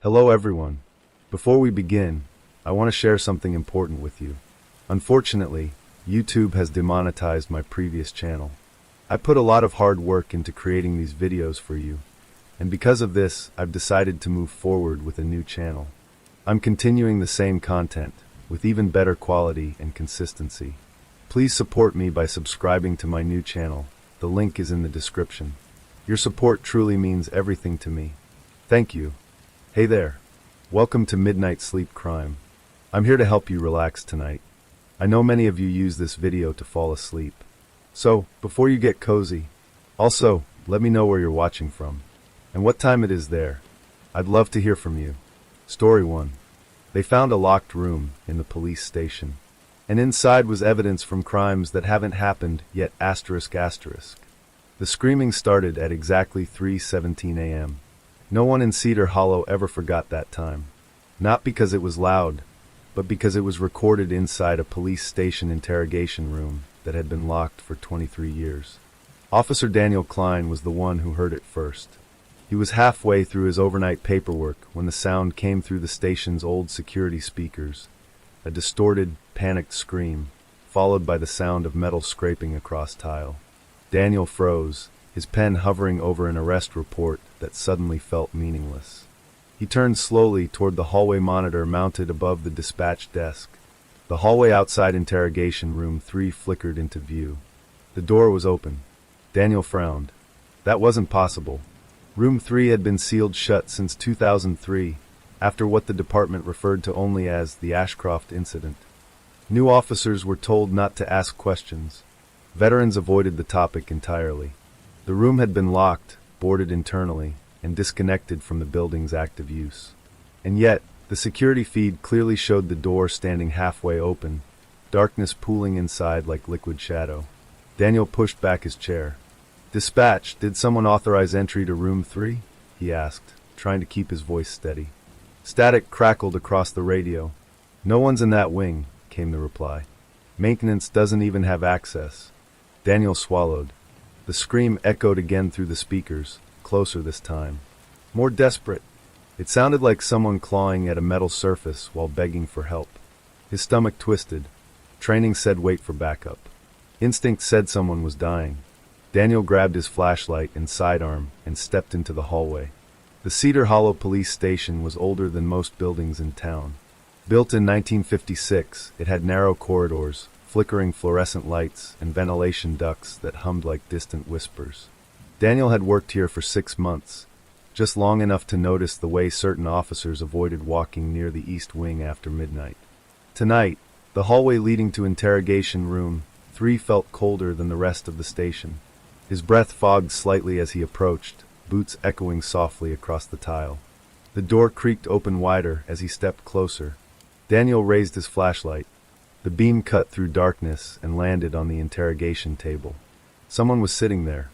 Hello everyone. Before we begin, I want to share something important with you. Unfortunately, YouTube has demonetized my previous channel. I put a lot of hard work into creating these videos for you, and because of this, I've decided to move forward with a new channel. I'm continuing the same content, with even better quality and consistency. Please support me by subscribing to my new channel. The link is in the description. Your support truly means everything to me. Thank you. Hey there. Welcome to Midnight Sleep Crime. I'm here to help you relax tonight. I know many of you use this video to fall asleep. So, before you get cozy, also, let me know where you're watching from and what time it is there. I'd love to hear from you. Story 1. They found a locked room in the police station, and inside was evidence from crimes that haven't happened yet ***. The screaming started at exactly 3:17 a.m. No one in Cedar Hollow ever forgot that time. Not because it was loud, but because it was recorded inside a police station interrogation room that had been locked for 23 years. Officer Daniel Klein was the one who heard it first. He was halfway through his overnight paperwork when the sound came through the station's old security speakers. A distorted, panicked scream, followed by the sound of metal scraping across tile. Daniel froze, his pen hovering over an arrest report that suddenly felt meaningless. He turned slowly toward the hallway monitor mounted above the dispatch desk. The hallway outside interrogation room 3 flickered into view. The door was open. Daniel frowned. That wasn't possible. Room 3 had been sealed shut since 2003, after what the department referred to only as the Ashcroft incident. New officers were told not to ask questions. Veterans avoided the topic entirely. The room had been locked, boarded internally, and disconnected from the building's active use. And yet, the security feed clearly showed the door standing halfway open, darkness pooling inside like liquid shadow. Daniel pushed back his chair. "Dispatch, did someone authorize entry to room 3? He asked, trying to keep his voice steady. Static crackled across the radio. "No one's in that wing," came the reply. "Maintenance doesn't even have access." Daniel swallowed. The scream echoed again through the speakers, closer this time. More desperate. It sounded like someone clawing at a metal surface while begging for help. His stomach twisted. Training said wait for backup. Instinct said someone was dying. Daniel grabbed his flashlight and sidearm and stepped into the hallway. The Cedar Hollow police station was older than most buildings in town. Built in 1956, it had narrow corridors, flickering fluorescent lights, and ventilation ducts that hummed like distant whispers. Daniel had worked here for 6 months, just long enough to notice the way certain officers avoided walking near the east wing after midnight. Tonight, the hallway leading to interrogation room 3 felt colder than the rest of the station. His breath fogged slightly as he approached, boots echoing softly across the tile. The door creaked open wider as he stepped closer. Daniel raised his flashlight. The beam cut through darkness and landed on the interrogation table. Someone was sitting there.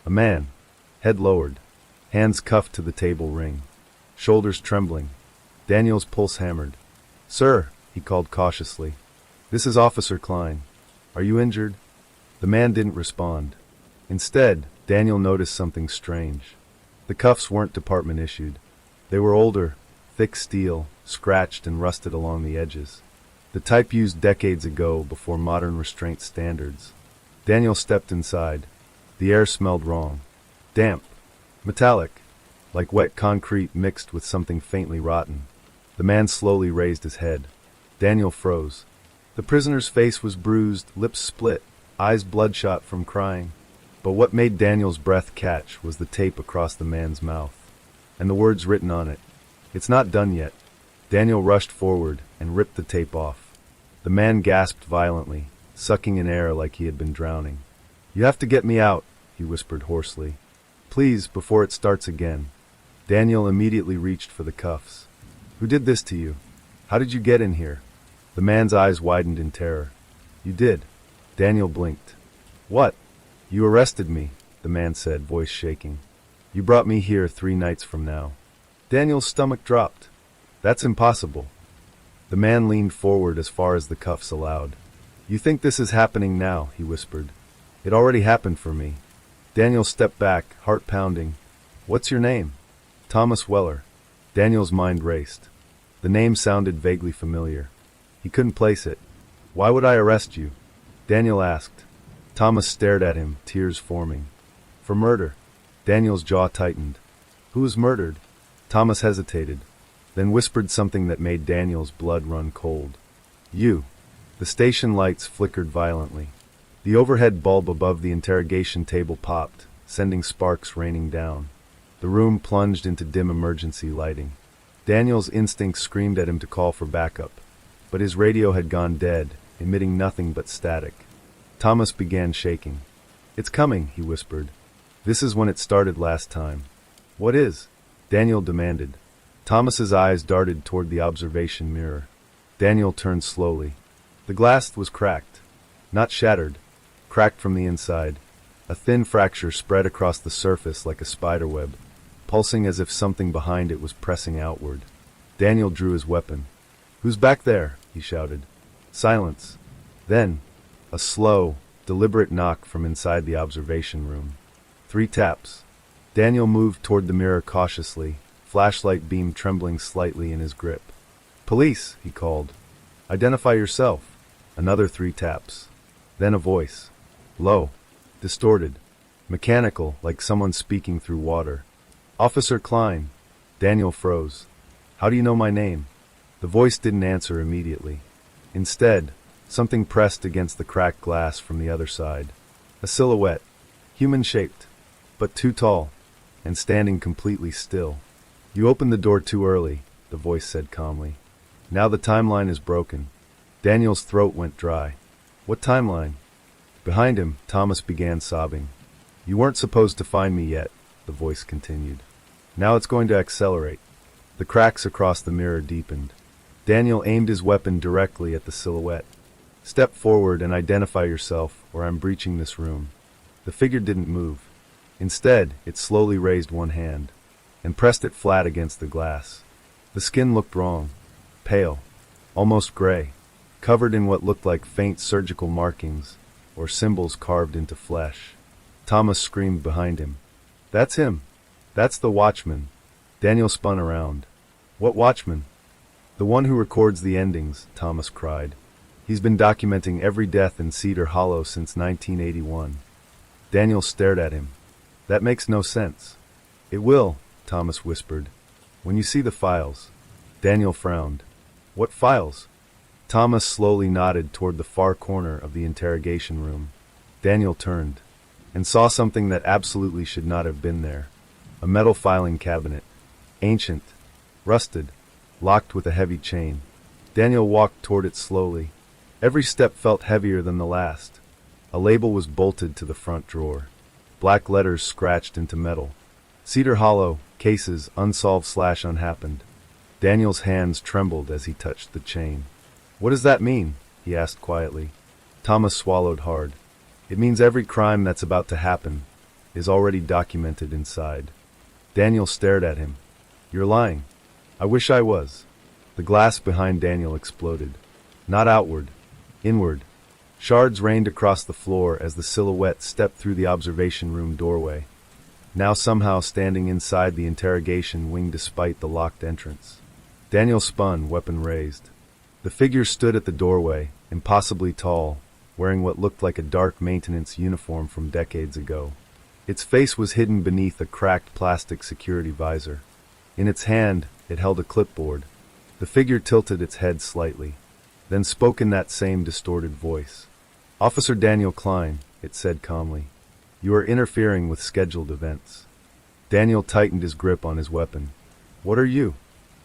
A man, head lowered, hands cuffed to the table ring, shoulders trembling. Daniel's pulse hammered. "Sir," he called cautiously. "This is Officer Klein. Are you injured?" The man didn't respond. Instead, Daniel noticed something strange. The cuffs weren't department issued. They were older, thick steel, scratched and rusted along the edges. The type used decades ago before modern restraint standards. Daniel stepped inside. The air smelled wrong. Damp. Metallic. Like wet concrete mixed with something faintly rotten. The man slowly raised his head. Daniel froze. The prisoner's face was bruised, lips split, eyes bloodshot from crying. But what made Daniel's breath catch was the tape across the man's mouth, and the words written on it. "It's not done yet." Daniel rushed forward and ripped the tape off. The man gasped violently, sucking in air like he had been drowning. "You have to get me out," he whispered hoarsely. "Please, before it starts again." Daniel immediately reached for the cuffs. "Who did this to you? How did you get in here?" The man's eyes widened in terror. "You did." Daniel blinked. "What?" "You arrested me," the man said, voice shaking. "You brought me here 3 nights from now." Daniel's stomach dropped. "That's impossible." The man leaned forward as far as the cuffs allowed. "You think this is happening now," he whispered. "It already happened for me." Daniel stepped back, heart pounding. "What's your name?" "Thomas Weller." Daniel's mind raced. The name sounded vaguely familiar. He couldn't place it. Why would I arrest you? Daniel asked. Thomas stared at him, tears forming. For murder. Daniel's jaw tightened. Who was murdered? Thomas hesitated, then whispered something that made Daniel's blood run cold. You. The station lights flickered violently. The overhead bulb above the interrogation table popped, sending sparks raining down. The room plunged into dim emergency lighting. Daniel's instincts screamed at him to call for backup, but his radio had gone dead, emitting nothing but static. Thomas began shaking. It's coming, he whispered. This is when it started last time. What is? Daniel demanded. Thomas's eyes darted toward the observation mirror. Daniel turned slowly. The glass was cracked. Not shattered. Cracked from the inside. A thin fracture spread across the surface like a spiderweb, pulsing as if something behind it was pressing outward. Daniel drew his weapon. Who's back there? He shouted. Silence. Then, a slow, deliberate knock from inside the observation room. 3 taps. Daniel moved toward the mirror cautiously, flashlight beam trembling slightly in his grip. Police, he called. Identify yourself. Another 3 taps. Then a voice. Low. Distorted. Mechanical, like someone speaking through water. Officer Klein. Daniel froze. How do you know my name? The voice didn't answer immediately. Instead, something pressed against the cracked glass from the other side. A silhouette. Human-shaped, but too tall, and standing completely still. You opened the door too early, the voice said calmly. Now the timeline is broken. Daniel's throat went dry. What timeline? Behind him, Thomas began sobbing. You weren't supposed to find me yet, the voice continued. Now it's going to accelerate. The cracks across the mirror deepened. Daniel aimed his weapon directly at the silhouette. Step forward and identify yourself, or I'm breaching this room. The figure didn't move. Instead, it slowly raised one hand and pressed it flat against the glass. The skin looked wrong. Pale. Almost gray. Covered in what looked like faint surgical markings, or symbols carved into flesh. Thomas screamed behind him. That's him. That's the watchman. Daniel spun around. What watchman? The one who records the endings, Thomas cried. He's been documenting every death in Cedar Hollow since 1981. Daniel stared at him. That makes no sense. It will, Thomas whispered. When you see the files. Daniel frowned. What files? Thomas slowly nodded toward the far corner of the interrogation room. Daniel turned and saw something that absolutely should not have been there. A metal filing cabinet. Ancient. Rusted. Locked with a heavy chain. Daniel walked toward it slowly. Every step felt heavier than the last. A label was bolted to the front drawer. Black letters scratched into metal. Cedar Hollow, cases, unsolved/unhappened. Daniel's hands trembled as he touched the chain. What does that mean? He asked quietly. Thomas swallowed hard. It means every crime that's about to happen is already documented inside. Daniel stared at him. You're lying. I wish I was. The glass behind Daniel exploded. Not outward. Inward. Shards rained across the floor as the silhouette stepped through the observation room doorway. Now somehow standing inside the interrogation wing despite the locked entrance. Daniel spun, weapon raised. The figure stood at the doorway, impossibly tall, wearing what looked like a dark maintenance uniform from decades ago. Its face was hidden beneath a cracked plastic security visor. In its hand, it held a clipboard. The figure tilted its head slightly, then spoke in that same distorted voice. Officer Daniel Klein, it said calmly. You are interfering with scheduled events. Daniel tightened his grip on his weapon. What are you?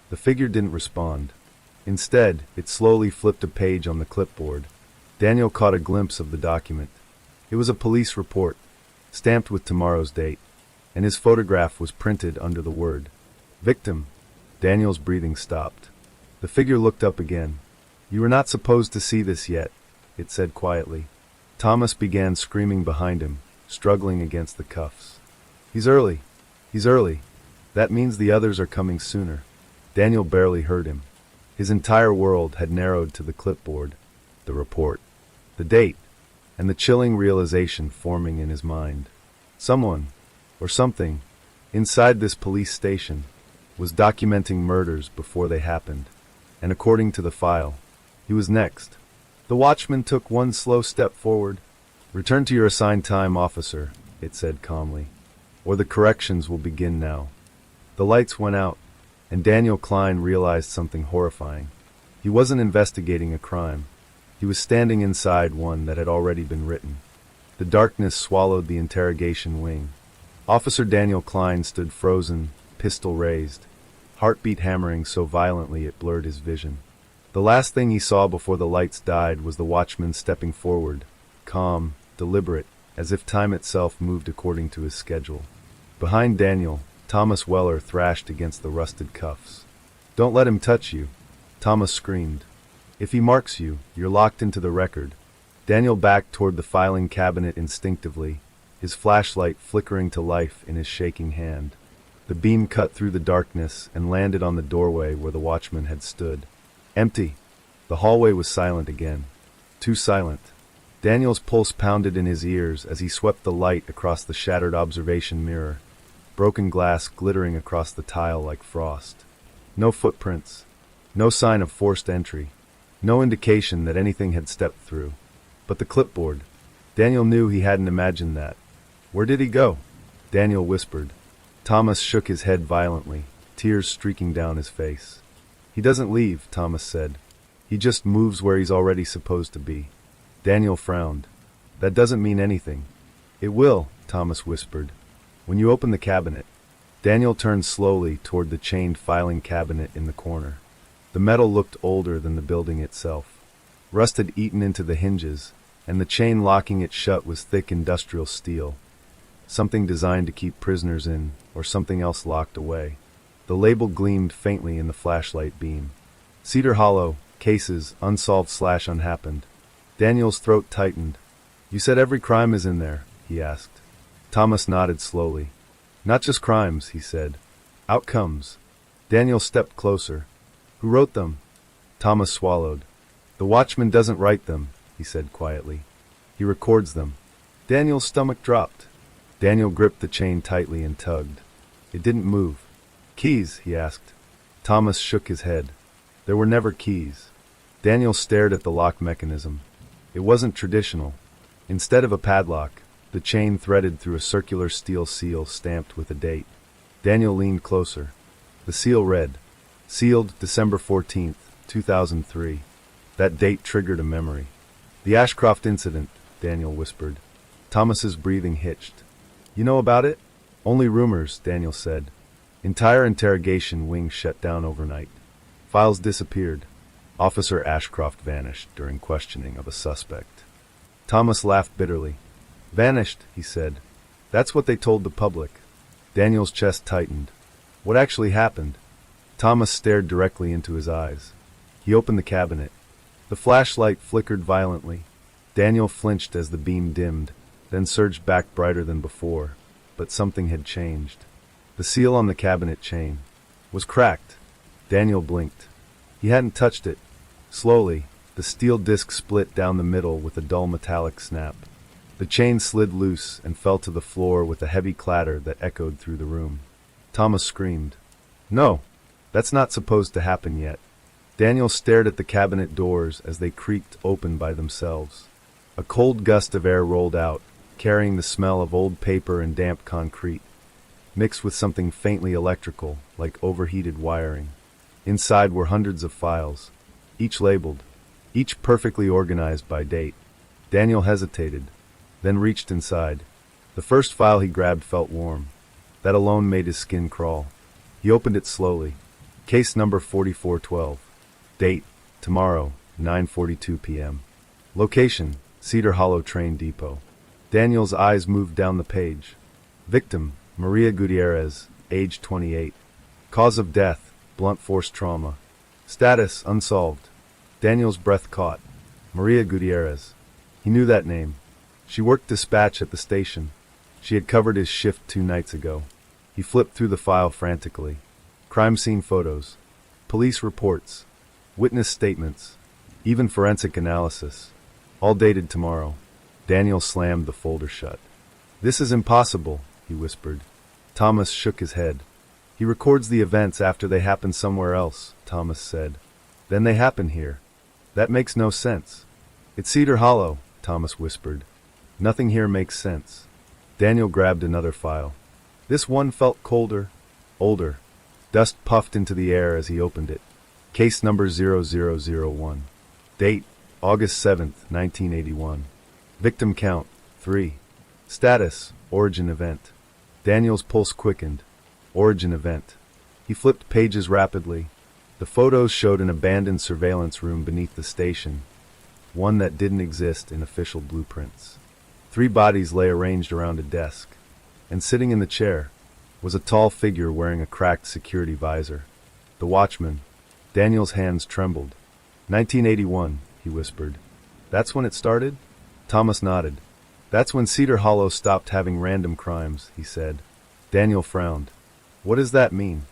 The figure didn't respond. Instead, it slowly flipped a page on the clipboard. Daniel caught a glimpse of the document. It was a police report, stamped with tomorrow's date, and his photograph was printed under the word victim. Daniel's breathing stopped. The figure looked up again. You were not supposed to see this yet, it said quietly. Thomas began screaming behind him, struggling against the cuffs. He's early. He's early. That means the others are coming sooner. Daniel barely heard him. His entire world had narrowed to the clipboard, the report, the date, and the chilling realization forming in his mind. Someone, or something, inside this police station, was documenting murders before they happened. And according to the file, he was next. The watchman took one slow step forward. "Return to your assigned time, officer," it said calmly, "or the corrections will begin now." The lights went out, and Daniel Klein realized something horrifying. He wasn't investigating a crime. He was standing inside one that had already been written. The darkness swallowed the interrogation wing. Officer Daniel Klein stood frozen, pistol raised, heartbeat hammering so violently it blurred his vision. The last thing he saw before the lights died was the watchman stepping forward, calm, deliberate, as if time itself moved according to his schedule. Behind Daniel, Thomas Weller thrashed against the rusted cuffs. "Don't let him touch you," Thomas screamed. "If he marks you, you're locked into the record." Daniel backed toward the filing cabinet instinctively, his flashlight flickering to life in his shaking hand. The beam cut through the darkness and landed on the doorway where the watchman had stood. Empty. The hallway was silent again. Too silent. Daniel's pulse pounded in his ears as he swept the light across the shattered observation mirror, broken glass glittering across the tile like frost. No footprints. No sign of forced entry. No indication that anything had stepped through. But the clipboard. Daniel knew he hadn't imagined that. "Where did he go?" Daniel whispered. Thomas shook his head violently, tears streaking down his face. "He doesn't leave," Thomas said. "He just moves where he's already supposed to be." Daniel frowned. "That doesn't mean anything." "It will," Thomas whispered. "When you open the cabinet." Daniel turned slowly toward the chained filing cabinet in the corner. The metal looked older than the building itself. Rust had eaten into the hinges, and the chain locking it shut was thick industrial steel. Something designed to keep prisoners in, or something else locked away. The label gleamed faintly in the flashlight beam. Cedar Hollow, cases, unsolved/unhappened. Daniel's throat tightened. "You said every crime is in there?" he asked. Thomas nodded slowly. "Not just crimes," he said. "Outcomes." Daniel stepped closer. "Who wrote them?" Thomas swallowed. "The watchman doesn't write them," he said quietly. "He records them." Daniel's stomach dropped. Daniel gripped the chain tightly and tugged. It didn't move. "Keys?" he asked. Thomas shook his head. There were never keys. Daniel stared at the lock mechanism. It wasn't traditional. Instead of a padlock, the chain threaded through a circular steel seal stamped with a date. Daniel leaned closer. The seal read, "Sealed December 14th, 2003. That date triggered a memory. "The Ashcroft incident," Daniel whispered. Thomas's breathing hitched. "You know about it?" "Only rumors," Daniel said. Entire interrogation wing shut down overnight. Files disappeared. Officer Ashcroft vanished during questioning of a suspect. Thomas laughed bitterly. "Vanished," he said. "That's what they told the public." Daniel's chest tightened. What actually happened? Thomas stared directly into his eyes. He opened the cabinet. The flashlight flickered violently. Daniel flinched as the beam dimmed, then surged back brighter than before. But something had changed. The seal on the cabinet chain was cracked. Daniel blinked. He hadn't touched it. Slowly, the steel disc split down the middle with a dull metallic snap. The chain slid loose and fell to the floor with a heavy clatter that echoed through the room. Thomas screamed. "No, that's not supposed to happen yet." Daniel stared at the cabinet doors as they creaked open by themselves. A cold gust of air rolled out, carrying the smell of old paper and damp concrete, mixed with something faintly electrical, like overheated wiring. Inside were hundreds of files, each labeled, each perfectly organized by date. Daniel hesitated, then reached inside. The first file he grabbed felt warm. That alone made his skin crawl. He opened it slowly. Case number 4412. Date, tomorrow, 9:42 p.m. Location, Cedar Hollow Train Depot. Daniel's eyes moved down the page. Victim, Maria Gutierrez, age 28. Cause of death, blunt force trauma. Status, unsolved. Daniel's breath caught. Maria Gutierrez. He knew that name. She worked dispatch at the station. She had covered his shift 2 nights ago. He flipped through the file frantically. Crime scene photos. Police reports. Witness statements. Even forensic analysis. All dated tomorrow. Daniel slammed the folder shut. "This is impossible," he whispered. Thomas shook his head. He records the events after they happen somewhere else, Thomas said. Then they happen here. That makes no sense. It's Cedar Hollow, Thomas whispered. Nothing here makes sense. Daniel grabbed another file. This one felt colder, older. Dust puffed into the air as he opened it. Case number 0001. Date, August 7th, 1981. Victim count, 3. Status, origin event. Daniel's pulse quickened. Origin event. He flipped pages rapidly. The photos showed an abandoned surveillance room beneath the station, one that didn't exist in official blueprints. 3 bodies lay arranged around a desk, and sitting in the chair was a tall figure wearing a cracked security visor. The watchman. Daniel's hands trembled. 1981, he whispered. That's when it started? Thomas nodded. That's when Cedar Hollow stopped having random crimes, he said. Daniel frowned. What does that mean?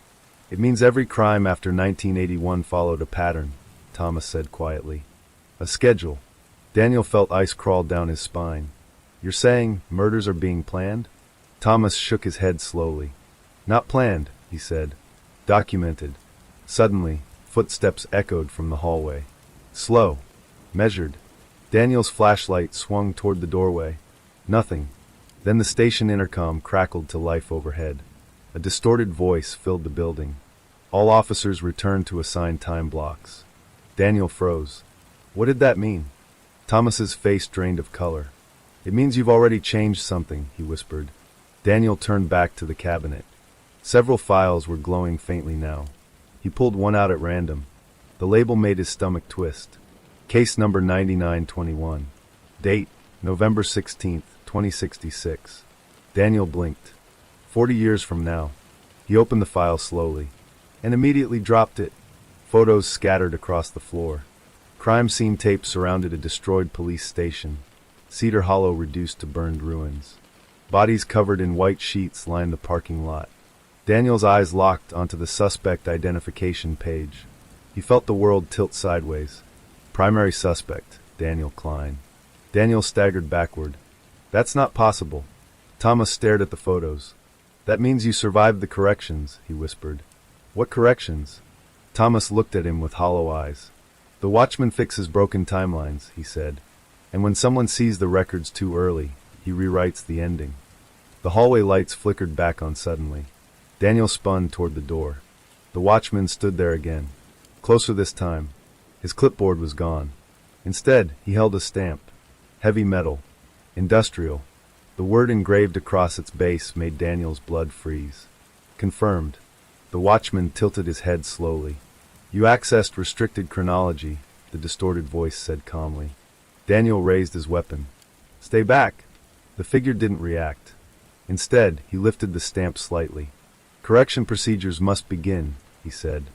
It means every crime after 1981 followed a pattern, Thomas said quietly. A schedule. Daniel felt ice crawl down his spine. You're saying murders are being planned? Thomas shook his head slowly. Not planned, he said. Documented. Suddenly, footsteps echoed from the hallway. Slow. Measured. Daniel's flashlight swung toward the doorway. Nothing. Then the station intercom crackled to life overhead. A distorted voice filled the building. All officers returned to assigned time blocks. Daniel froze. What did that mean? Thomas's face drained of color. It means you've already changed something, he whispered. Daniel turned back to the cabinet. Several files were glowing faintly now. He pulled one out at random. The label made his stomach twist. Case number 9921. Date, November 16th, 2066. Daniel blinked. 40 years from now. He opened the file slowly, and immediately dropped it. Photos scattered across the floor. Crime scene tape surrounded a destroyed police station. Cedar Hollow reduced to burned ruins. Bodies covered in white sheets lined the parking lot. Daniel's eyes locked onto the suspect identification page. He felt the world tilt sideways. Primary suspect, Daniel Klein. Daniel staggered backward. That's not possible. Thomas stared at the photos. That means you survived the corrections, he whispered. What corrections? Thomas looked at him with hollow eyes. The watchman fixes broken timelines, he said. And when someone sees the records too early, he rewrites the ending. The hallway lights flickered back on suddenly. Daniel spun toward the door. The watchman stood there again. Closer this time. His clipboard was gone. Instead, he held a stamp. Heavy metal. Industrial. The word engraved across its base made Daniel's blood freeze. Confirmed. The watchman tilted his head slowly. You accessed restricted chronology, the distorted voice said calmly. Daniel raised his weapon. Stay back. The figure didn't react. Instead, he lifted the stamp slightly. Correction procedures must begin, he said.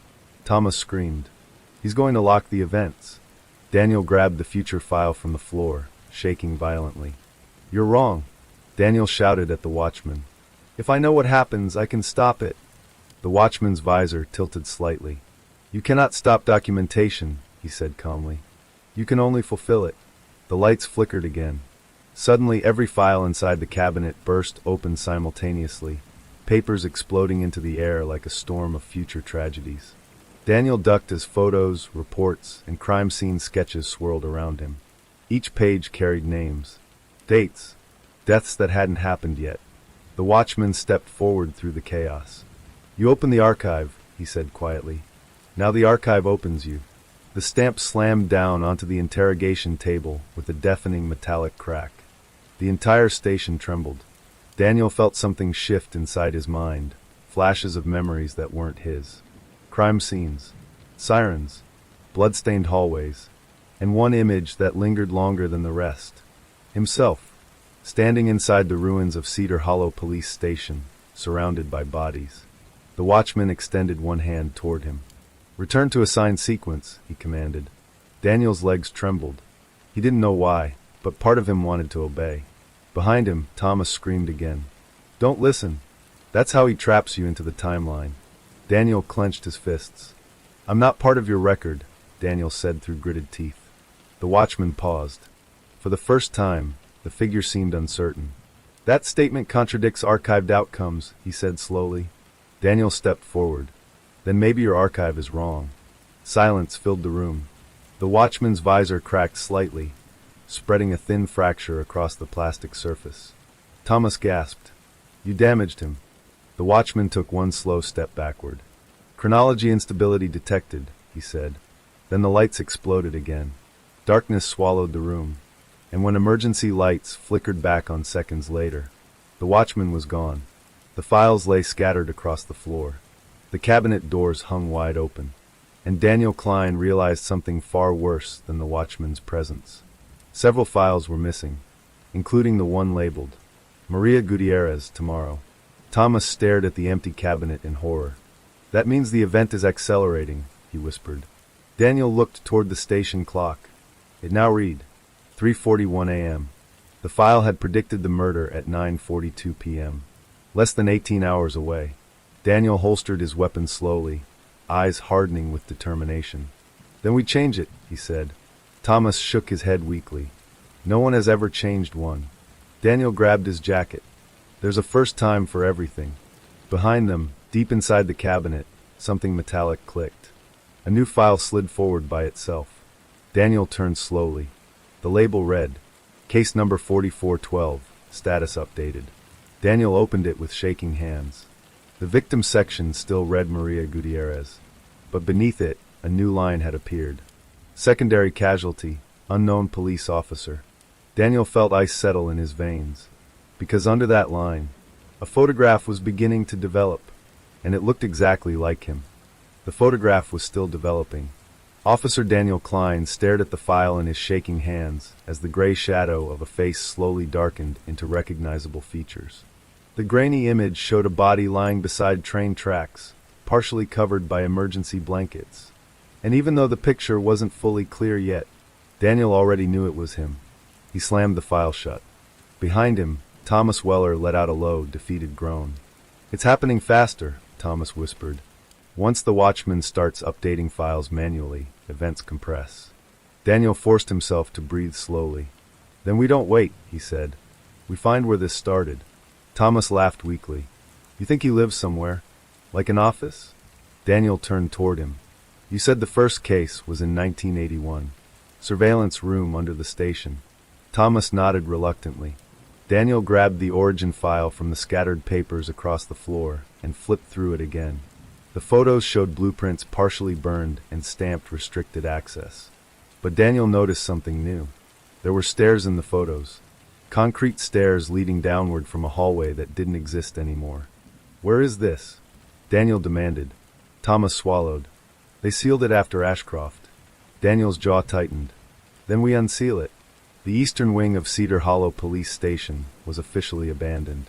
Thomas screamed. He's going to lock the events. Daniel grabbed the future file from the floor, shaking violently. You're wrong. Daniel shouted at the watchman. If I know what happens, I can stop it. The watchman's visor tilted slightly. You cannot stop documentation, he said calmly. You can only fulfill it. The lights flickered again. Suddenly, every file inside the cabinet burst open simultaneously, papers exploding into the air like a storm of future tragedies. Daniel ducked as photos, reports, and crime scene sketches swirled around him. Each page carried names, dates, deaths that hadn't happened yet. The watchman stepped forward through the chaos. You open the archive, he said quietly. Now the archive opens you. The stamp slammed down onto the interrogation table with a deafening metallic crack. The entire station trembled. Daniel felt something shift inside his mind, flashes of memories that weren't his. Crime scenes, sirens, blood-stained hallways, and one image that lingered longer than the rest. Himself, standing inside the ruins of Cedar Hollow Police Station, surrounded by bodies. The watchman extended one hand toward him. Return to assigned sequence, he commanded. Daniel's legs trembled. He didn't know why, but part of him wanted to obey. Behind him, Thomas screamed again. Don't listen. That's how he traps you into the timeline. Daniel clenched his fists. I'm not part of your record, Daniel said through gritted teeth. The watchman paused. For the first time, the figure seemed uncertain. That statement contradicts archived outcomes, he said slowly. Daniel stepped forward. Then maybe your archive is wrong. Silence filled the room. The watchman's visor cracked slightly, spreading a thin fracture across the plastic surface. Thomas gasped. You damaged him. The watchman took one slow step backward. Chronology instability detected, he said. Then the lights exploded again. Darkness swallowed the room, and when emergency lights flickered back on seconds later, the watchman was gone. The files lay scattered across the floor. The cabinet doors hung wide open, and Daniel Klein realized something far worse than the watchman's presence. Several files were missing, including the one labeled, Maria Gutierrez, tomorrow. Thomas stared at the empty cabinet in horror. That means the event is accelerating, he whispered. Daniel looked toward the station clock. It now read 3:41 a.m. The file had predicted the murder at 9:42 p.m. Less than 18 hours away. Daniel holstered his weapon slowly, eyes hardening with determination. Then we change it, he said. Thomas shook his head weakly. No one has ever changed one. Daniel grabbed his jacket. There's a first time for everything. Behind them, deep inside the cabinet, something metallic clicked. A new file slid forward by itself. Daniel turned slowly. The label read, Case number 4412, status updated. Daniel opened it with shaking hands. The victim section still read Maria Gutierrez, but beneath it, a new line had appeared. Secondary casualty, unknown police officer. Daniel felt ice settle in his veins, because under that line, a photograph was beginning to develop, and it looked exactly like him. The photograph was still developing. Officer Daniel Klein stared at the file in his shaking hands as the gray shadow of a face slowly darkened into recognizable features. The grainy image showed a body lying beside train tracks, partially covered by emergency blankets. And even though the picture wasn't fully clear yet, Daniel already knew it was him. He slammed the file shut. Behind him, Thomas Weller let out a low, defeated groan. It's happening faster, Thomas whispered. Once the watchman starts updating files manually, events compress. Daniel forced himself to breathe slowly. Then we don't wait, he said. We find where this started. Thomas laughed weakly. You think he lives somewhere? Like an office? Daniel turned toward him. You said the first case was in 1981. Surveillance room under the station. Thomas nodded reluctantly. Daniel grabbed the origin file from the scattered papers across the floor and flipped through it again. The photos showed blueprints partially burned and stamped restricted access. But Daniel noticed something new. There were stairs in the photos. Concrete stairs leading downward from a hallway that didn't exist anymore. Where is this? Daniel demanded. Thomas swallowed. They sealed it after Ashcroft. Daniel's jaw tightened. Then we unseal it. The eastern wing of Cedar Hollow Police Station was officially abandoned.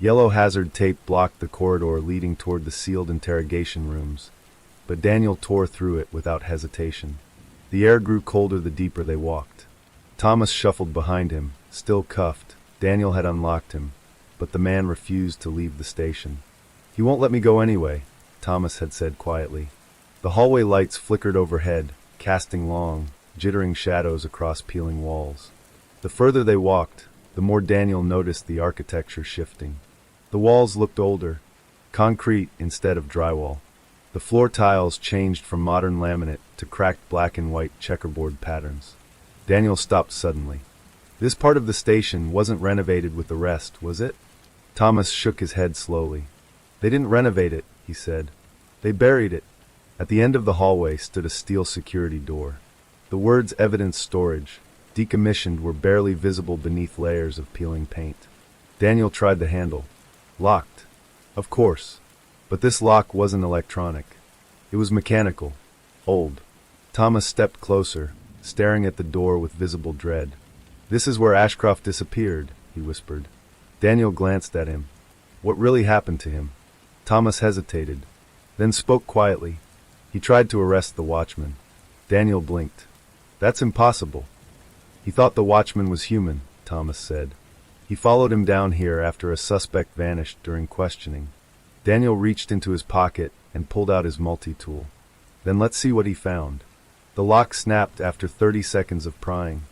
Yellow hazard tape blocked the corridor leading toward the sealed interrogation rooms, but Daniel tore through it without hesitation. The air grew colder the deeper they walked. Thomas shuffled behind him, still cuffed. Daniel had unlocked him, but the man refused to leave the station. He won't let me go anyway, Thomas had said quietly. The hallway lights flickered overhead, casting long, jittering shadows across peeling walls. The further they walked, the more Daniel noticed the architecture shifting. The walls looked older, concrete instead of drywall. The floor tiles changed from modern laminate to cracked black and white checkerboard patterns. Daniel stopped suddenly. This part of the station wasn't renovated with the rest, was it? Thomas shook his head slowly. They didn't renovate it, he said. They buried it. At the end of the hallway stood a steel security door. The words evidence storage, decommissioned, were barely visible beneath layers of peeling paint. Daniel tried the handle. Locked. Of course. But this lock wasn't electronic. It was mechanical. Old. Thomas stepped closer, staring at the door with visible dread. This is where Ashcroft disappeared, he whispered. Daniel glanced at him. What really happened to him? Thomas hesitated, then spoke quietly. He tried to arrest the watchman. Daniel blinked. That's impossible. He thought the watchman was human, Thomas said. He followed him down here after a suspect vanished during questioning. Daniel reached into his pocket and pulled out his multi-tool. Then let's see what he found. The lock snapped after 30 seconds of prying.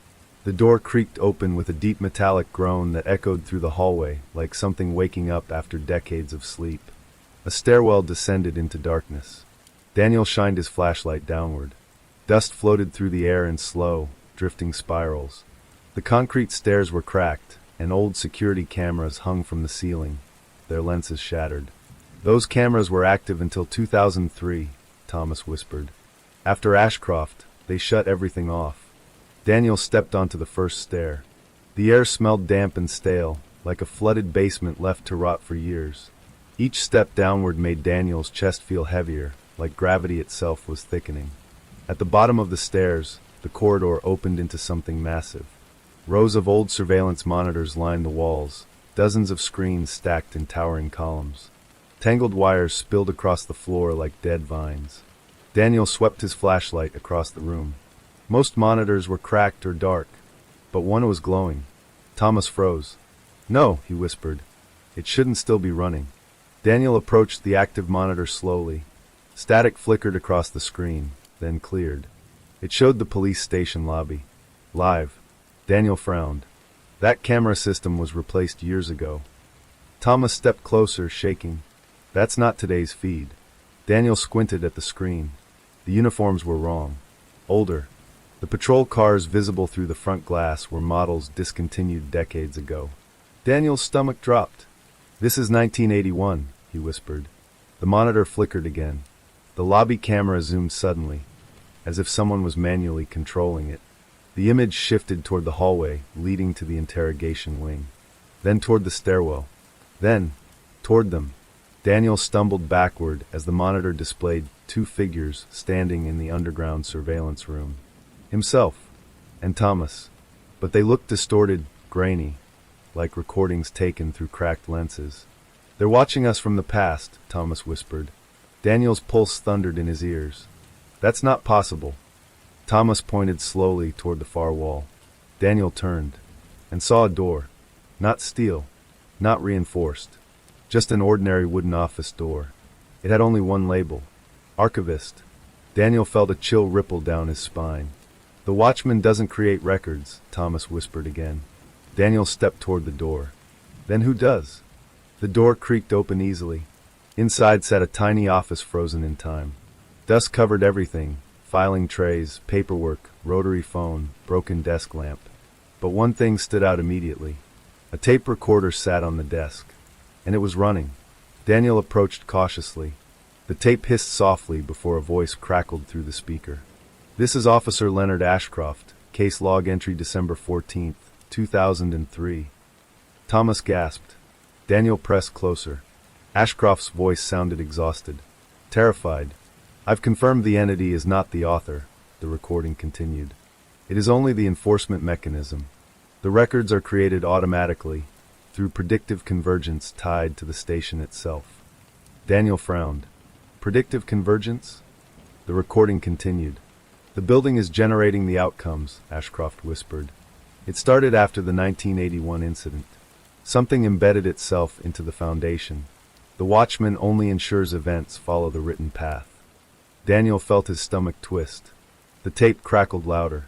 The door creaked open with a deep metallic groan that echoed through the hallway like something waking up after decades of sleep. A stairwell descended into darkness. Daniel shined his flashlight downward. Dust floated through the air in slow, drifting spirals. The concrete stairs were cracked, and old security cameras hung from the ceiling, their lenses shattered. Those cameras were active until 2003, Thomas whispered. After Ashcroft, they shut everything off. Daniel stepped onto the first stair. The air smelled damp and stale, like a flooded basement left to rot for years. Each step downward made Daniel's chest feel heavier, like gravity itself was thickening. At the bottom of the stairs, the corridor opened into something massive. Rows of old surveillance monitors lined the walls, dozens of screens stacked in towering columns. Tangled wires spilled across the floor like dead vines. Daniel swept his flashlight across the room. Most monitors were cracked or dark, but one was glowing. Thomas froze. "No," he whispered. "It shouldn't still be running." Daniel approached the active monitor slowly. Static flickered across the screen, then cleared. It showed the police station lobby. Live. Daniel frowned. That camera system was replaced years ago. Thomas stepped closer, shaking. "That's not today's feed." Daniel squinted at the screen. The uniforms were wrong. Older. The patrol cars visible through the front glass were models discontinued decades ago. Daniel's stomach dropped. "This is 1981, he whispered. The monitor flickered again. The lobby camera zoomed suddenly, as if someone was manually controlling it. The image shifted toward the hallway, leading to the interrogation wing. Then toward the stairwell. Then, toward them. Daniel stumbled backward as the monitor displayed two figures standing in the underground surveillance room. Himself and Thomas. But they looked distorted, grainy, like recordings taken through cracked lenses. "They're watching us from the past," Thomas whispered. Daniel's pulse thundered in his ears. "That's not possible." Thomas pointed slowly toward the far wall. Daniel turned and saw a door. Not steel, not reinforced. Just an ordinary wooden office door. It had only one label. Archivist. Daniel felt a chill ripple down his spine. "The watchman doesn't create records," Thomas whispered again. Daniel stepped toward the door. "Then who does?" The door creaked open easily. Inside sat a tiny office frozen in time. Dust covered everything: filing trays, paperwork, rotary phone, broken desk lamp. But one thing stood out immediately. A tape recorder sat on the desk. And it was running. Daniel approached cautiously. The tape hissed softly before a voice crackled through the speaker. "This is Officer Leonard Ashcroft, case log entry December 14th, 2003. Thomas gasped. Daniel pressed closer. Ashcroft's voice sounded exhausted, terrified. "I've confirmed the entity is not the author," the recording continued. "It is only the enforcement mechanism. The records are created automatically, through predictive convergence tied to the station itself." Daniel frowned. "Predictive convergence?" The recording continued. "The building is generating the outcomes," Ashcroft whispered. "It started after the 1981 incident. Something embedded itself into the foundation. The watchman only ensures events follow the written path." Daniel felt his stomach twist. The tape crackled louder.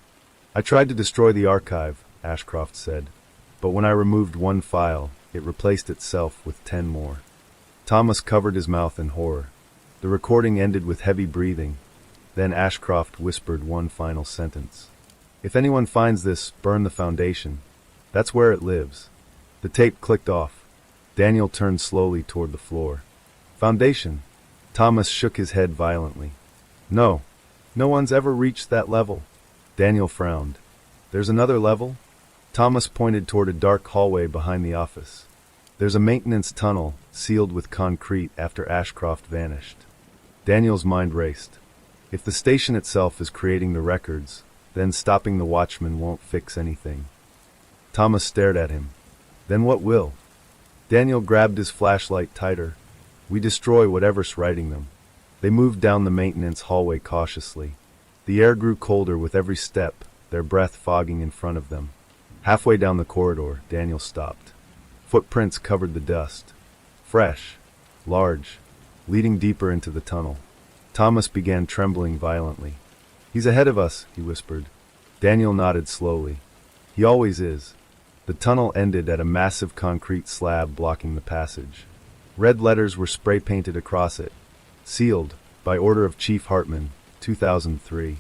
"I tried to destroy the archive," Ashcroft said. "But when I removed one file, it replaced itself with 10 more. Thomas covered his mouth in horror. The recording ended with heavy breathing. Then Ashcroft whispered one final sentence. "If anyone finds this, burn the foundation. That's where it lives." The tape clicked off. Daniel turned slowly toward the floor. "Foundation?" Thomas shook his head violently. "No. No one's ever reached that level." Daniel frowned. "There's another level?" Thomas pointed toward a dark hallway behind the office. "There's a maintenance tunnel, sealed with concrete after Ashcroft vanished." Daniel's mind raced. If the station itself is creating the records, then stopping the watchman won't fix anything. Thomas stared at him. "Then what will?" Daniel grabbed his flashlight tighter. "We destroy whatever's writing them." They moved down the maintenance hallway cautiously. The air grew colder with every step, their breath fogging in front of them. Halfway down the corridor, Daniel stopped. Footprints covered the dust. Fresh, large, leading deeper into the tunnel. Thomas began trembling violently. "He's ahead of us," he whispered. Daniel nodded slowly. "He always is." The tunnel ended at a massive concrete slab blocking the passage. Red letters were spray-painted across it. Sealed, by order of Chief Hartman, 2003.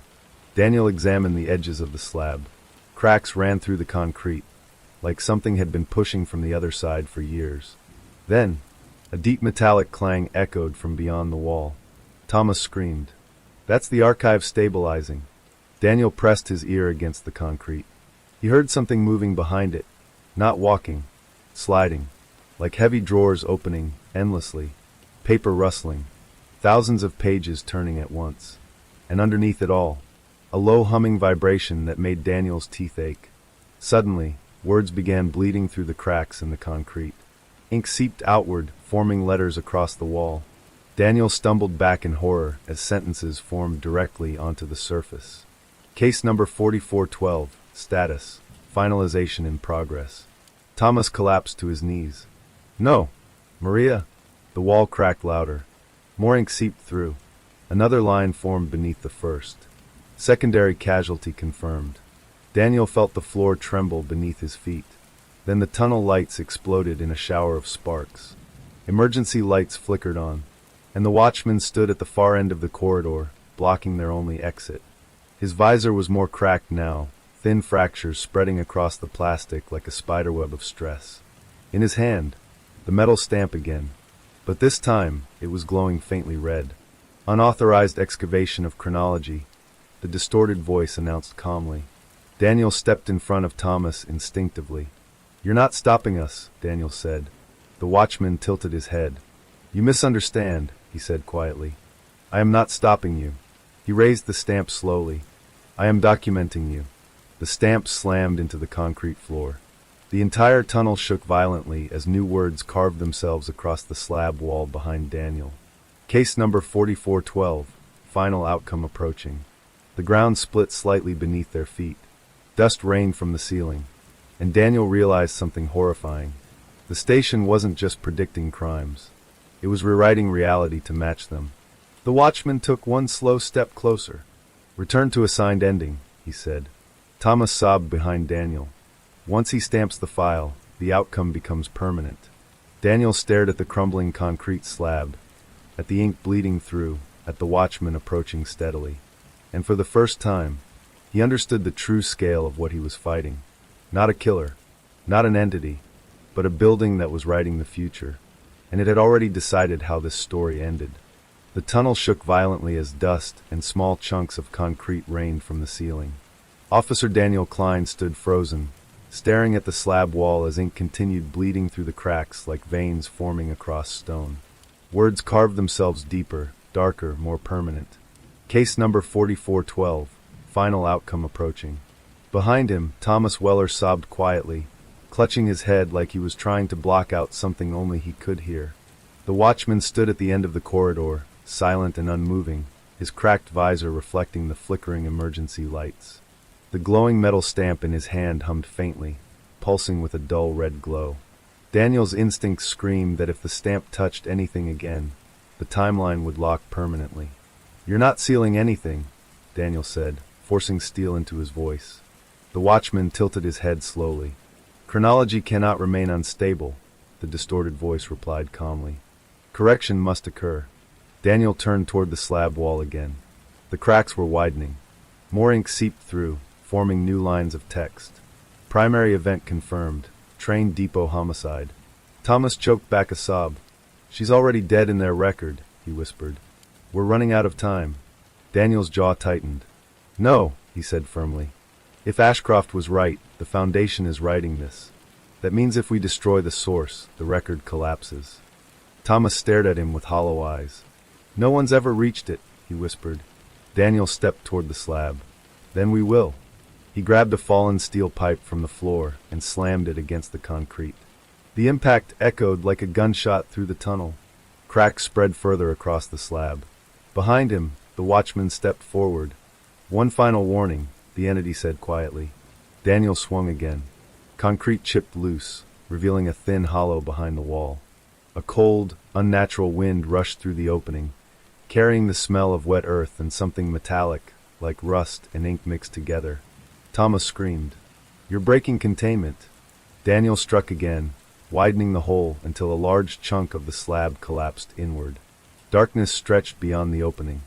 Daniel examined the edges of the slab. Cracks ran through the concrete, like something had been pushing from the other side for years. Then, a deep metallic clang echoed from beyond the wall. Thomas screamed. "That's the archive stabilizing." Daniel pressed his ear against the concrete. He heard something moving behind it, not walking, sliding, like heavy drawers opening endlessly, paper rustling, thousands of pages turning at once. And underneath it all, a low humming vibration that made Daniel's teeth ache. Suddenly, words began bleeding through the cracks in the concrete. Ink seeped outward, forming letters across the wall. Daniel stumbled back in horror as sentences formed directly onto the surface. Case number 4412, status, finalization in progress. Thomas collapsed to his knees. "No, Maria!" The wall cracked louder. More ink seeped through. Another line formed beneath the first. Secondary casualty confirmed. Daniel felt the floor tremble beneath his feet. Then the tunnel lights exploded in a shower of sparks. Emergency lights flickered on, and the watchman stood at the far end of the corridor, blocking their only exit. His visor was more cracked now, thin fractures spreading across the plastic like a spiderweb of stress. In his hand, the metal stamp again, but this time it was glowing faintly red. "Unauthorized excavation of chronology," the distorted voice announced calmly. Daniel stepped in front of Thomas instinctively. "You're not stopping us," Daniel said. The watchman tilted his head. "You misunderstand," he said quietly. "I am not stopping you." He raised the stamp slowly. "I am documenting you." The stamp slammed into the concrete floor. The entire tunnel shook violently as new words carved themselves across the slab wall behind Daniel. Case number 4412, final outcome approaching. The ground split slightly beneath their feet. Dust rained from the ceiling, and Daniel realized something horrifying. The station wasn't just predicting crimes. It was rewriting reality to match them. The watchman took one slow step closer. "Return to assigned ending," he said. Thomas sobbed behind Daniel. Once he stamps the file, the outcome becomes permanent. Daniel stared at the crumbling concrete slab, at the ink bleeding through, at the watchman approaching steadily. And for the first time, he understood the true scale of what he was fighting. Not a killer, not an entity, but a building that was writing the future. And it had already decided how this story ended. The tunnel shook violently as dust and small chunks of concrete rained from the ceiling. Officer Daniel Klein stood frozen, staring at the slab wall as ink continued bleeding through the cracks like veins forming across stone. Words carved themselves deeper, darker, more permanent. Case number 4412, final outcome approaching. Behind him, Thomas Weller sobbed quietly, clutching his head like he was trying to block out something only he could hear. The watchman stood at the end of the corridor, silent and unmoving, his cracked visor reflecting the flickering emergency lights. The glowing metal stamp in his hand hummed faintly, pulsing with a dull red glow. Daniel's instincts screamed that if the stamp touched anything again, the timeline would lock permanently. "You're not sealing anything," Daniel said, forcing steel into his voice. The watchman tilted his head slowly. "Chronology cannot remain unstable," the distorted voice replied calmly. "Correction must occur." Daniel turned toward the slab wall again. The cracks were widening. More ink seeped through, forming new lines of text. Primary event confirmed. Train depot homicide. Thomas choked back a sob. "She's already dead in their record," he whispered. "We're running out of time." Daniel's jaw tightened. "No," he said firmly. "If Ashcroft was right, the Foundation is writing this. That means if we destroy the source, the record collapses." Thomas stared at him with hollow eyes. "No one's ever reached it," he whispered. Daniel stepped toward the slab. "Then we will." He grabbed a fallen steel pipe from the floor and slammed it against the concrete. The impact echoed like a gunshot through the tunnel. Cracks spread further across the slab. Behind him, the watchman stepped forward. "One final warning," the entity said quietly. Daniel swung again. Concrete chipped loose, revealing a thin hollow behind the wall. A cold, unnatural wind rushed through the opening, carrying the smell of wet earth and something metallic, like rust and ink mixed together. Thomas screamed. "You're breaking containment." Daniel struck again, widening the hole until a large chunk of the slab collapsed inward. Darkness stretched beyond the opening,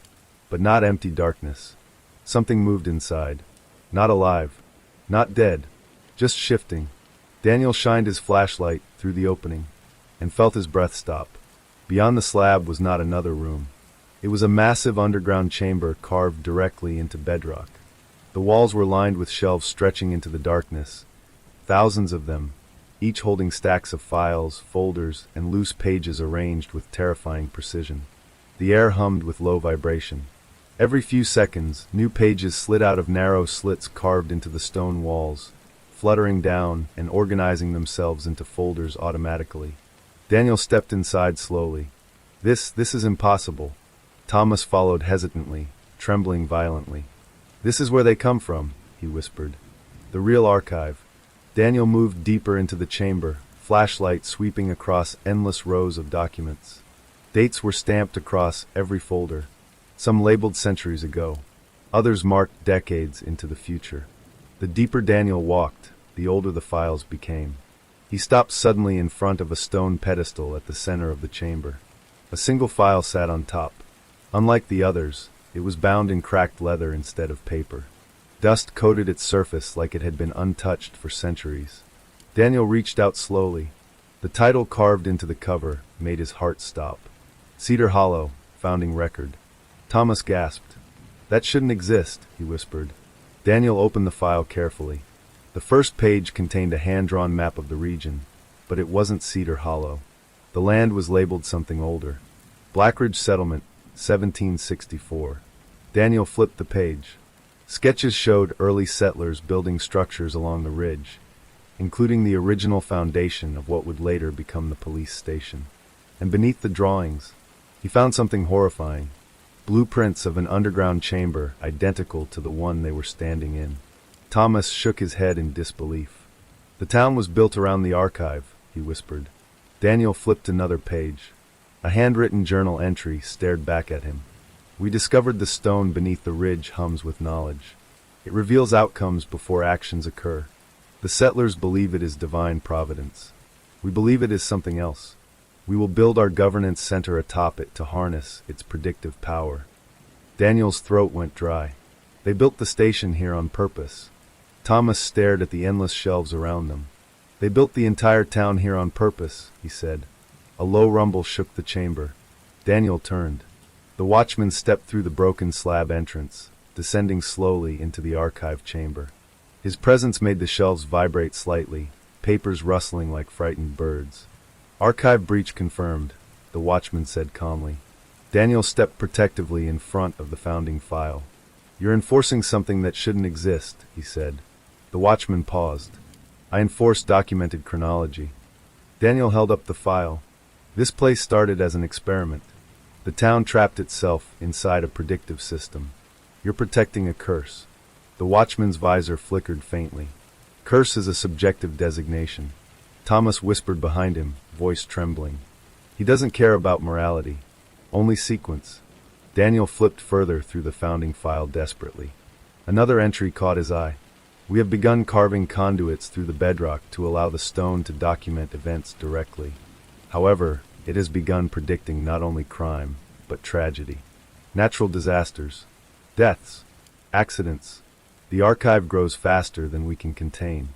but not empty darkness. Something moved inside. Not alive, not dead, just shifting. Daniel shined his flashlight through the opening and felt his breath stop. Beyond the slab was not another room. It was a massive underground chamber carved directly into bedrock. The walls were lined with shelves stretching into the darkness, thousands of them, each holding stacks of files, folders, and loose pages arranged with terrifying precision. The air hummed with low vibration. Every few seconds, new pages slid out of narrow slits carved into the stone walls, fluttering down and organizing themselves into folders automatically. Daniel stepped inside slowly. This is impossible. Thomas followed hesitantly, trembling violently. This is where they come from, he whispered. The real archive. Daniel moved deeper into the chamber, flashlight sweeping across endless rows of documents. Dates were stamped across every folder, some labeled centuries ago, others marked decades into the future. The deeper Daniel walked, the older the files became. He stopped suddenly in front of a stone pedestal at the center of the chamber. A single file sat on top. Unlike the others, it was bound in cracked leather instead of paper. Dust coated its surface like it had been untouched for centuries. Daniel reached out slowly. The title carved into the cover made his heart stop. Cedar Hollow, founding record. Thomas gasped. That shouldn't exist, he whispered. Daniel opened the file carefully. The first page contained a hand-drawn map of the region, but it wasn't Cedar Hollow. The land was labeled something older. Blackridge Settlement, 1764. Daniel flipped the page. Sketches showed early settlers building structures along the ridge, including the original foundation of what would later become the police station. And beneath the drawings, he found something horrifying. Blueprints of an underground chamber identical to the one they were standing in. Thomas shook his head in disbelief. The town was built around the archive, he whispered. Daniel flipped another page. A handwritten journal entry stared back at him. We discovered the stone beneath the ridge hums with knowledge. It reveals outcomes before actions occur. The settlers believe it is divine providence. We believe it is something else. We will build our governance center atop it to harness its predictive power. Daniel's throat went dry. They built the station here on purpose. Thomas stared at the endless shelves around them. They built the entire town here on purpose, he said. A low rumble shook the chamber. Daniel turned. The watchman stepped through the broken slab entrance, descending slowly into the archive chamber. His presence made the shelves vibrate slightly, papers rustling like frightened birds. Archive breach confirmed, the watchman said calmly. Daniel stepped protectively in front of the founding file. You're enforcing something that shouldn't exist, he said. The watchman paused. I enforce documented chronology. Daniel held up the file. This place started as an experiment. The town trapped itself inside a predictive system. You're protecting a curse. The watchman's visor flickered faintly. Curse is a subjective designation. Thomas whispered behind him, voice trembling. He doesn't care about morality, only sequence. Daniel flipped further through the founding file desperately. Another entry caught his eye. We have begun carving conduits through the bedrock to allow the stone to document events directly. However, it has begun predicting not only crime, but tragedy. Natural disasters, deaths, accidents. The archive grows faster than we can contain.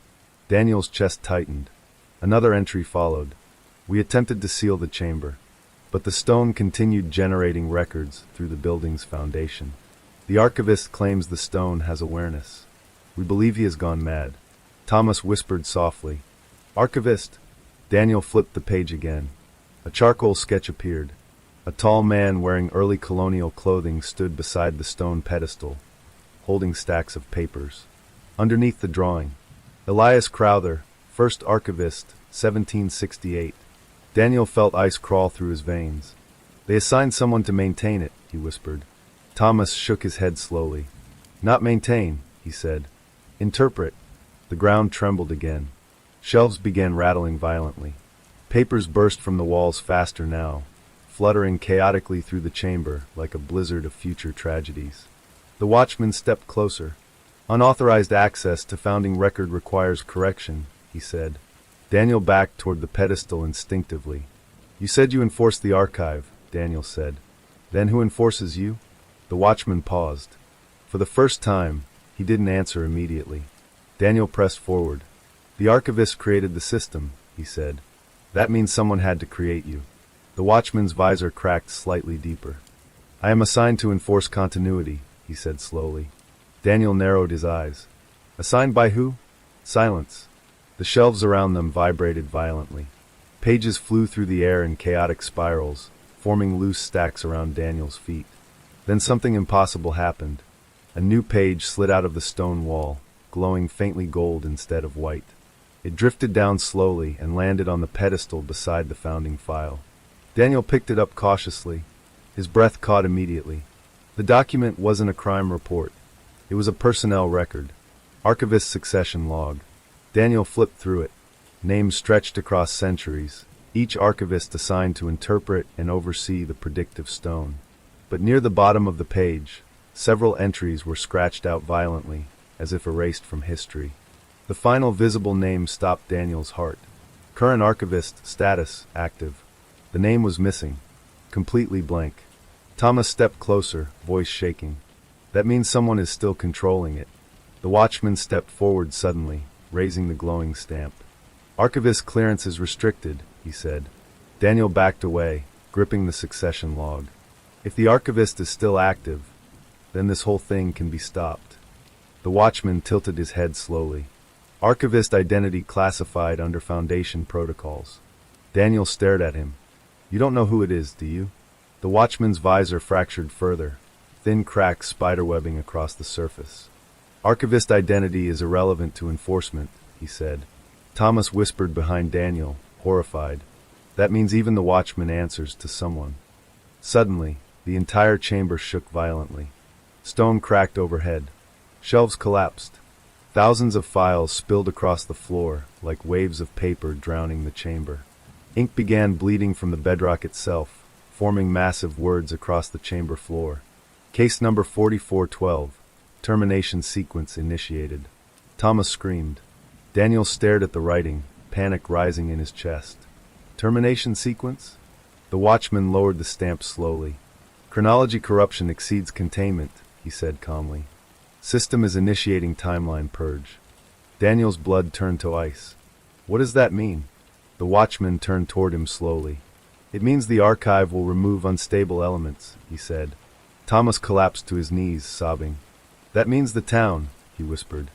Daniel's chest tightened. Another entry followed. We attempted to seal the chamber, but the stone continued generating records through the building's foundation. The archivist claims the stone has awareness. We believe he has gone mad. Thomas whispered softly. Archivist! Daniel flipped the page again. A charcoal sketch appeared. A tall man wearing early colonial clothing stood beside the stone pedestal, holding stacks of papers. Underneath the drawing, Elias Crowther, first archivist, 1768. Daniel felt ice crawl through his veins. They assigned someone to maintain it, he whispered. Thomas shook his head slowly. Not maintain, he said. Interpret. The ground trembled again. Shelves began rattling violently. Papers burst from the walls faster now, fluttering chaotically through the chamber like a blizzard of future tragedies. The watchman stepped closer. Unauthorized access to founding record requires correction, he said. Daniel backed toward the pedestal instinctively. You said you enforced the archive, Daniel said. Then who enforces you? The watchman paused. For the first time, he didn't answer immediately. Daniel pressed forward. The archivist created the system, he said. That means someone had to create you. The watchman's visor cracked slightly deeper. I am assigned to enforce continuity, he said slowly. Daniel narrowed his eyes. Assigned by who? Silence. The shelves around them vibrated violently. Pages flew through the air in chaotic spirals, forming loose stacks around Daniel's feet. Then something impossible happened. A new page slid out of the stone wall, glowing faintly gold instead of white. It drifted down slowly and landed on the pedestal beside the founding file. Daniel picked it up cautiously. His breath caught immediately. The document wasn't a crime report. It was a personnel record. Archivist succession log. Daniel flipped through it. Names stretched across centuries, each archivist assigned to interpret and oversee the predictive stone. But near the bottom of the page, several entries were scratched out violently, as if erased from history. The final visible name stopped Daniel's heart. Current archivist, status, active. The name was missing. Completely blank. Thomas stepped closer, voice shaking. That means someone is still controlling it. The watchman stepped forward suddenly, raising the glowing stamp. Archivist clearance is restricted, he said. Daniel backed away, gripping the succession log. If the archivist is still active, then this whole thing can be stopped. The watchman tilted his head slowly. Archivist identity classified under Foundation protocols. Daniel stared at him. You don't know who it is, do you? The watchman's visor fractured further, thin cracks spiderwebbing across the surface. Archivist identity is irrelevant to enforcement, he said. Thomas whispered behind Daniel, horrified. That means even the watchman answers to someone. Suddenly, the entire chamber shook violently. Stone cracked overhead. Shelves collapsed. Thousands of files spilled across the floor, like waves of paper drowning the chamber. Ink began bleeding from the bedrock itself, forming massive words across the chamber floor. Case number 4412. Termination sequence initiated. Thomas screamed. Daniel stared at the writing, panic rising in his chest. Termination sequence? The watchman lowered the stamp slowly. Chronology corruption exceeds containment, he said calmly. System is initiating timeline purge. Daniel's blood turned to ice. What does that mean? The watchman turned toward him slowly. It means the archive will remove unstable elements, he said. Thomas collapsed to his knees, sobbing. That means the town, he whispered.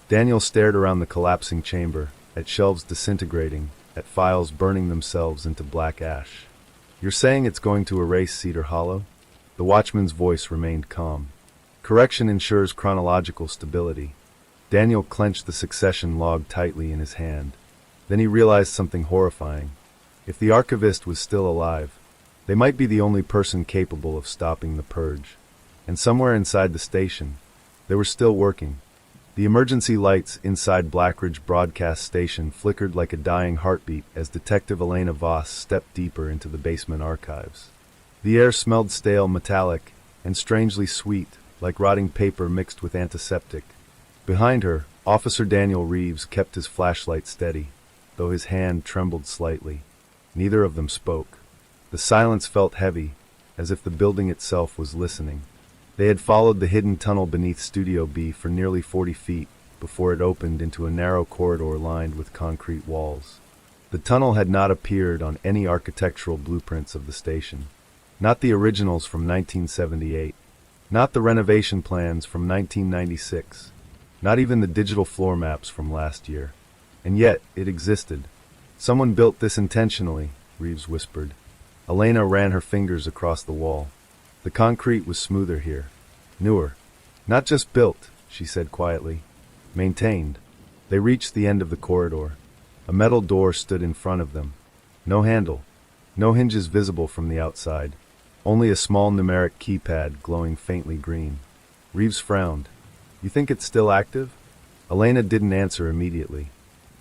Daniel stared around the collapsing chamber, at shelves disintegrating, at files burning themselves into black ash. You're saying it's going to erase Cedar Hollow? The watchman's voice remained calm. Correction ensures chronological stability. Daniel clenched the succession log tightly in his hand. Then he realized something horrifying. If the archivist was still alive, they might be the only person capable of stopping the purge. And somewhere inside the station, they were still working. The emergency lights inside Blackridge Broadcast Station flickered like a dying heartbeat as Detective Elena Voss stepped deeper into the basement archives. The air smelled stale, metallic, and strangely sweet, like rotting paper mixed with antiseptic. Behind her, Officer Daniel Reeves kept his flashlight steady, though his hand trembled slightly. Neither of them spoke. The silence felt heavy, as if the building itself was listening. They had followed the hidden tunnel beneath Studio B for nearly 40 feet before it opened into a narrow corridor lined with concrete walls. The tunnel had not appeared on any architectural blueprints of the station. Not the originals from 1978. Not the renovation plans from 1996. Not even the digital floor maps from last year. And yet, it existed. Someone built this intentionally, Reeves whispered. Elena ran her fingers across the wall. The concrete was smoother here. Newer. Not just built, she said quietly. Maintained. They reached the end of the corridor. A metal door stood in front of them. No handle. No hinges visible from the outside. Only a small numeric keypad glowing faintly green. Reeves frowned. You think it's still active? Elena didn't answer immediately.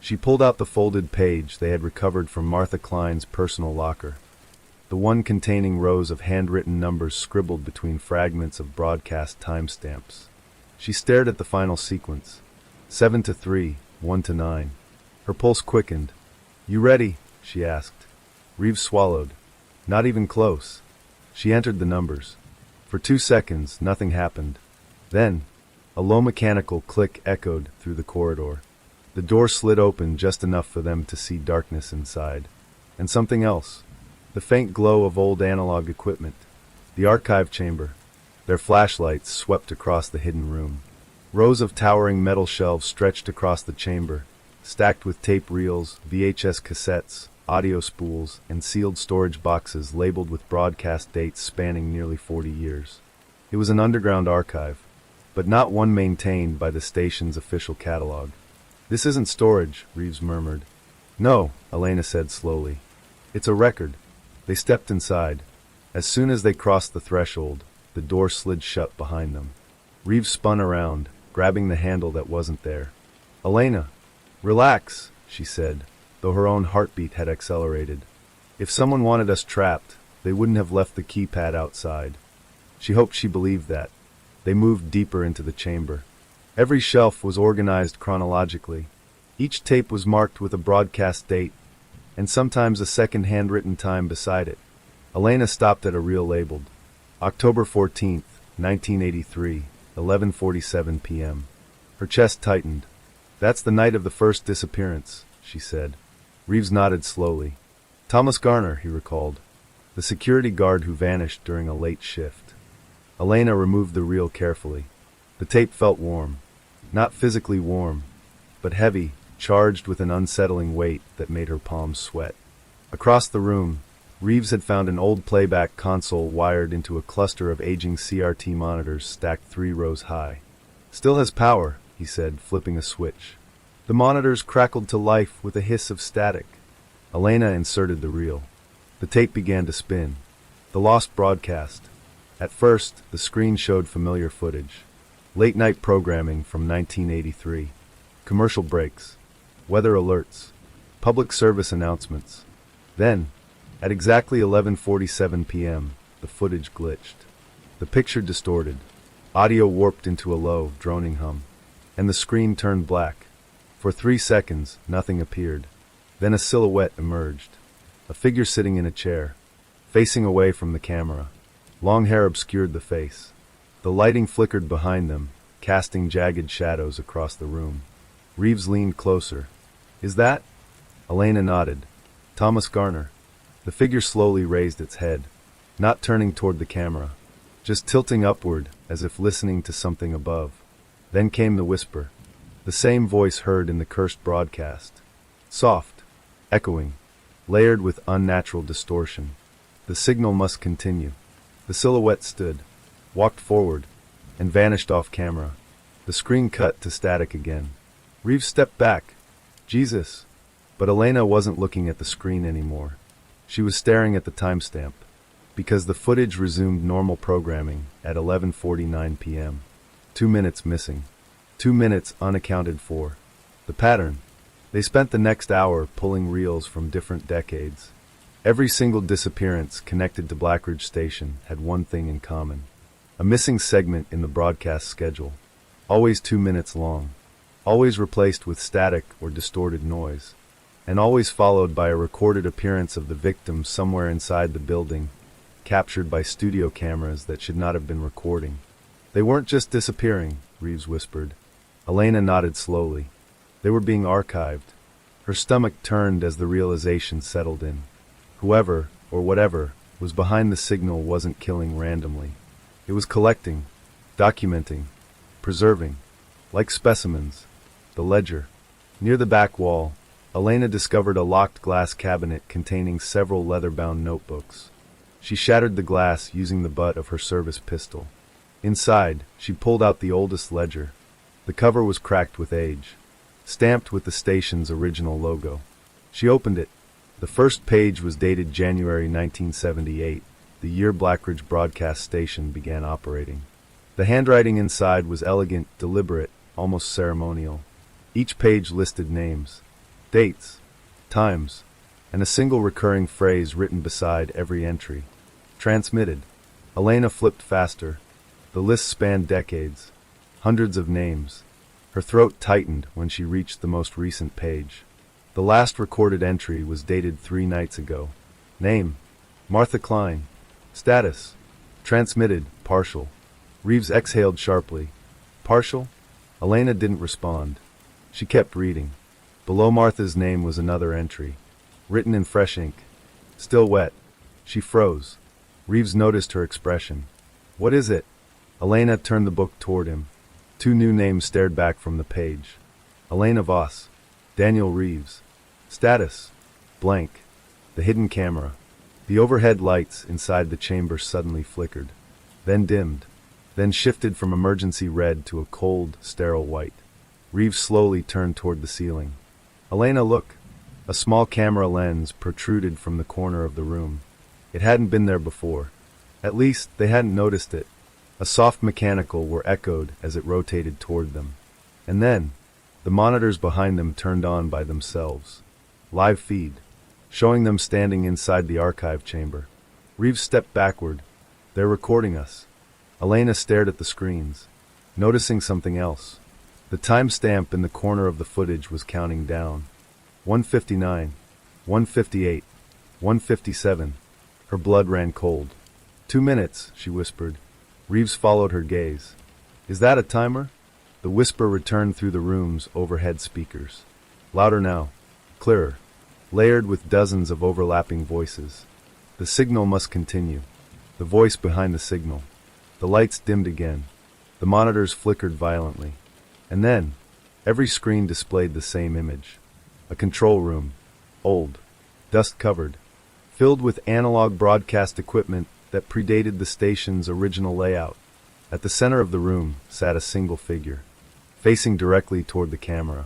She pulled out the folded page they had recovered from Martha Klein's personal locker. The one containing rows of handwritten numbers scribbled between fragments of broadcast timestamps. She stared at the final sequence. 7 to 3, 1 to 9. Her pulse quickened. "You ready?" she asked. Reeves swallowed. Not even close. She entered the numbers. For 2 seconds, nothing happened. Then, a low mechanical click echoed through the corridor. The door slid open just enough for them to see darkness inside. And something else. The faint glow of old analog equipment. The archive chamber. Their flashlights swept across the hidden room. Rows of towering metal shelves stretched across the chamber, stacked with tape reels, VHS cassettes, audio spools, and sealed storage boxes labeled with broadcast dates spanning nearly 40 years. It was an underground archive, but not one maintained by the station's official catalog. "This isn't storage," Reeves murmured. "No," Elena said slowly. "It's a record." They stepped inside. As soon as they crossed the threshold, the door slid shut behind them. Reeves spun around, grabbing the handle that wasn't there. "Elena, relax," she said, though her own heartbeat had accelerated. If someone wanted us trapped, they wouldn't have left the keypad outside. She hoped she believed that. They moved deeper into the chamber. Every shelf was organized chronologically. Each tape was marked with a broadcast date, and sometimes a second handwritten time beside it. Elena stopped at a reel labeled October 14th, 1983, 11:47 p.m. Her chest tightened. "That's the night of the first disappearance," she said. Reeves nodded slowly. "Thomas Garner," he recalled. "The security guard who vanished during a late shift." Elena removed the reel carefully. The tape felt warm. Not physically warm, but heavy, charged with an unsettling weight that made her palms sweat. Across the room, Reeves had found an old playback console wired into a cluster of aging CRT monitors stacked 3 rows high. "Still has power," he said, flipping a switch. The monitors crackled to life with a hiss of static. Elena inserted the reel. The tape began to spin. The lost broadcast. At first, the screen showed familiar footage. Late-night programming from 1983. Commercial breaks. Weather alerts. Public service announcements. Then, at exactly 11:47 p.m., the footage glitched. The picture distorted. Audio warped into a low, droning hum. And the screen turned black. For 3 seconds, nothing appeared. Then a silhouette emerged. A figure sitting in a chair, facing away from the camera. Long hair obscured the face. The lighting flickered behind them, casting jagged shadows across the room. Reeves leaned closer. "Is that?" Elena nodded. "Thomas Garner." The figure slowly raised its head, not turning toward the camera, just tilting upward as if listening to something above. Then came the whisper, the same voice heard in the cursed broadcast. Soft, echoing, layered with unnatural distortion. The signal must continue. The silhouette stood, walked forward, and vanished off camera. The screen cut to static again. Reeves stepped back. Jesus! But Elena wasn't looking at the screen anymore. She was staring at the timestamp, because the footage resumed normal programming at 11:49 p.m. 2 minutes missing. 2 minutes unaccounted for. The pattern. They spent the next hour pulling reels from different decades. Every single disappearance connected to Blackridge Station had one thing in common. A missing segment in the broadcast schedule. Always 2 minutes long. Always replaced with static or distorted noise. And always followed by a recorded appearance of the victim somewhere inside the building, captured by studio cameras that should not have been recording. They weren't just disappearing, Reeves whispered. Elena nodded slowly. They were being archived. Her stomach turned as the realization settled in. Whoever, or whatever, was behind the signal wasn't killing randomly. It was collecting, documenting, preserving, like specimens. The ledger. Near the back wall, Elena discovered a locked glass cabinet containing several leather-bound notebooks. She shattered the glass using the butt of her service pistol. Inside, she pulled out the oldest ledger. The cover was cracked with age, stamped with the station's original logo. She opened it. The first page was dated January 1978, the year Blackridge Broadcast Station began operating. The handwriting inside was elegant, deliberate, almost ceremonial. Each page listed names, dates, times, and a single recurring phrase written beside every entry. Transmitted. Elena flipped faster. The list spanned decades. Hundreds of names. Her throat tightened when she reached the most recent page. The last recorded entry was dated 3 nights ago. Name: Martha Klein. Status: transmitted, partial. Reeves exhaled sharply. Partial? Elena didn't respond. She kept reading. Below Martha's name was another entry, written in fresh ink. Still wet. She froze. Reeves noticed her expression. What is it? Elena turned the book toward him. 2 new names stared back from the page. Elena Voss. Daniel Reeves. Status: blank. The hidden camera. The overhead lights inside the chamber suddenly flickered, then dimmed, then shifted from emergency red to a cold, sterile white. Reeves slowly turned toward the ceiling. Elena, look. A small camera lens protruded from the corner of the room. It hadn't been there before. At least, they hadn't noticed it. A soft mechanical whir echoed as it rotated toward them. And then, the monitors behind them turned on by themselves. Live feed, showing them standing inside the archive chamber. Reeves stepped backward. They're recording us. Elena stared at the screens, noticing something else. The timestamp in the corner of the footage was counting down. 1:59, 1:58, 1:57. Her blood ran cold. 2 minutes, she whispered. Reeves followed her gaze. Is that a timer? The whisper returned through the room's overhead speakers. Louder now. Clearer. Layered with dozens of overlapping voices. The signal must continue. The voice behind the signal. The lights dimmed again. The monitors flickered violently. And then, every screen displayed the same image. A control room. Old. Dust-covered. Filled with analog broadcast equipment that predated the station's original layout. At the center of the room sat a single figure, facing directly toward the camera.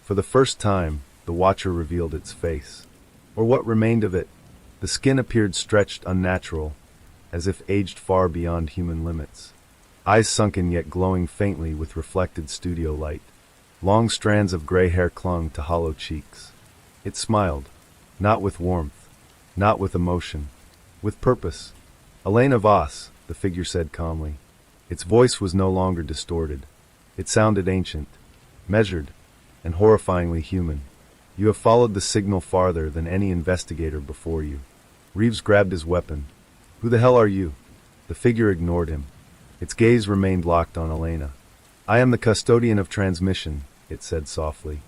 For the first time, the watcher revealed its face. Or what remained of it. The skin appeared stretched unnatural, as if aged far beyond human limits. Eyes sunken yet glowing faintly with reflected studio light. Long strands of gray hair clung to hollow cheeks. It smiled, not with warmth, not with emotion, with purpose. Elena Voss, the figure said calmly. Its voice was no longer distorted. It sounded ancient, measured, and horrifyingly human. You have followed the signal farther than any investigator before you. Reeves grabbed his weapon. Who the hell are you? The figure ignored him. Its gaze remained locked on Elena. I am the custodian of transmission, it said softly.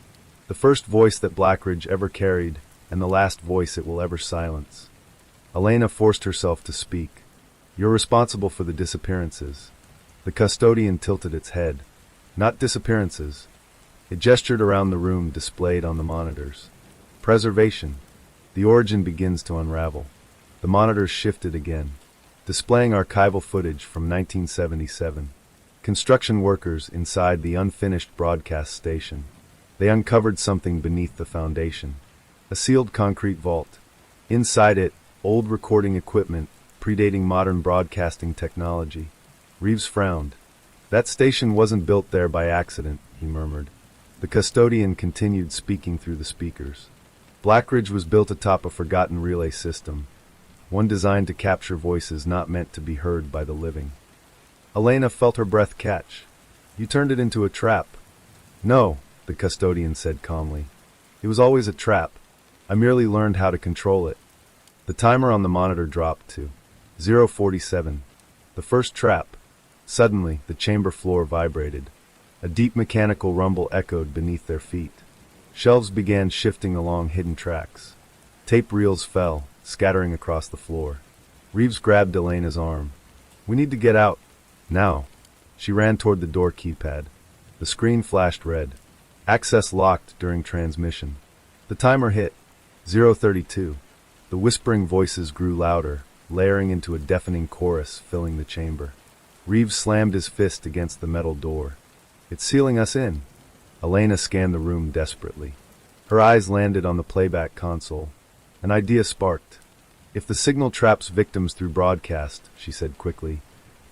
The first voice that Blackridge ever carried, and the last voice it will ever silence. Elena forced herself to speak. You're responsible for the disappearances. The custodian tilted its head. Not disappearances. It gestured around the room displayed on the monitors. Preservation. The origin begins to unravel. The monitors shifted again, displaying archival footage from 1977. Construction workers inside the unfinished broadcast station. They uncovered something beneath the foundation. A sealed concrete vault. Inside it, old recording equipment, predating modern broadcasting technology. Reeves frowned. That station wasn't built there by accident, he murmured. The custodian continued speaking through the speakers. Blackridge was built atop a forgotten relay system, one designed to capture voices not meant to be heard by the living. Elena felt her breath catch. You turned it into a trap. No, the custodian said calmly. It was always a trap. I merely learned how to control it. The timer on the monitor dropped to 0:47. The first trap. Suddenly, the chamber floor vibrated. A deep mechanical rumble echoed beneath their feet. Shelves began shifting along hidden tracks. Tape reels fell, scattering across the floor. Reeves grabbed Elena's arm. We need to get out. Now. She ran toward the door keypad. The screen flashed red. Access locked during transmission. The timer hit. 0:32. The whispering voices grew louder, layering into a deafening chorus filling the chamber. Reeves slammed his fist against the metal door. It's sealing us in. Elena scanned the room desperately. Her eyes landed on the playback console. An idea sparked. If the signal traps victims through broadcast, she said quickly,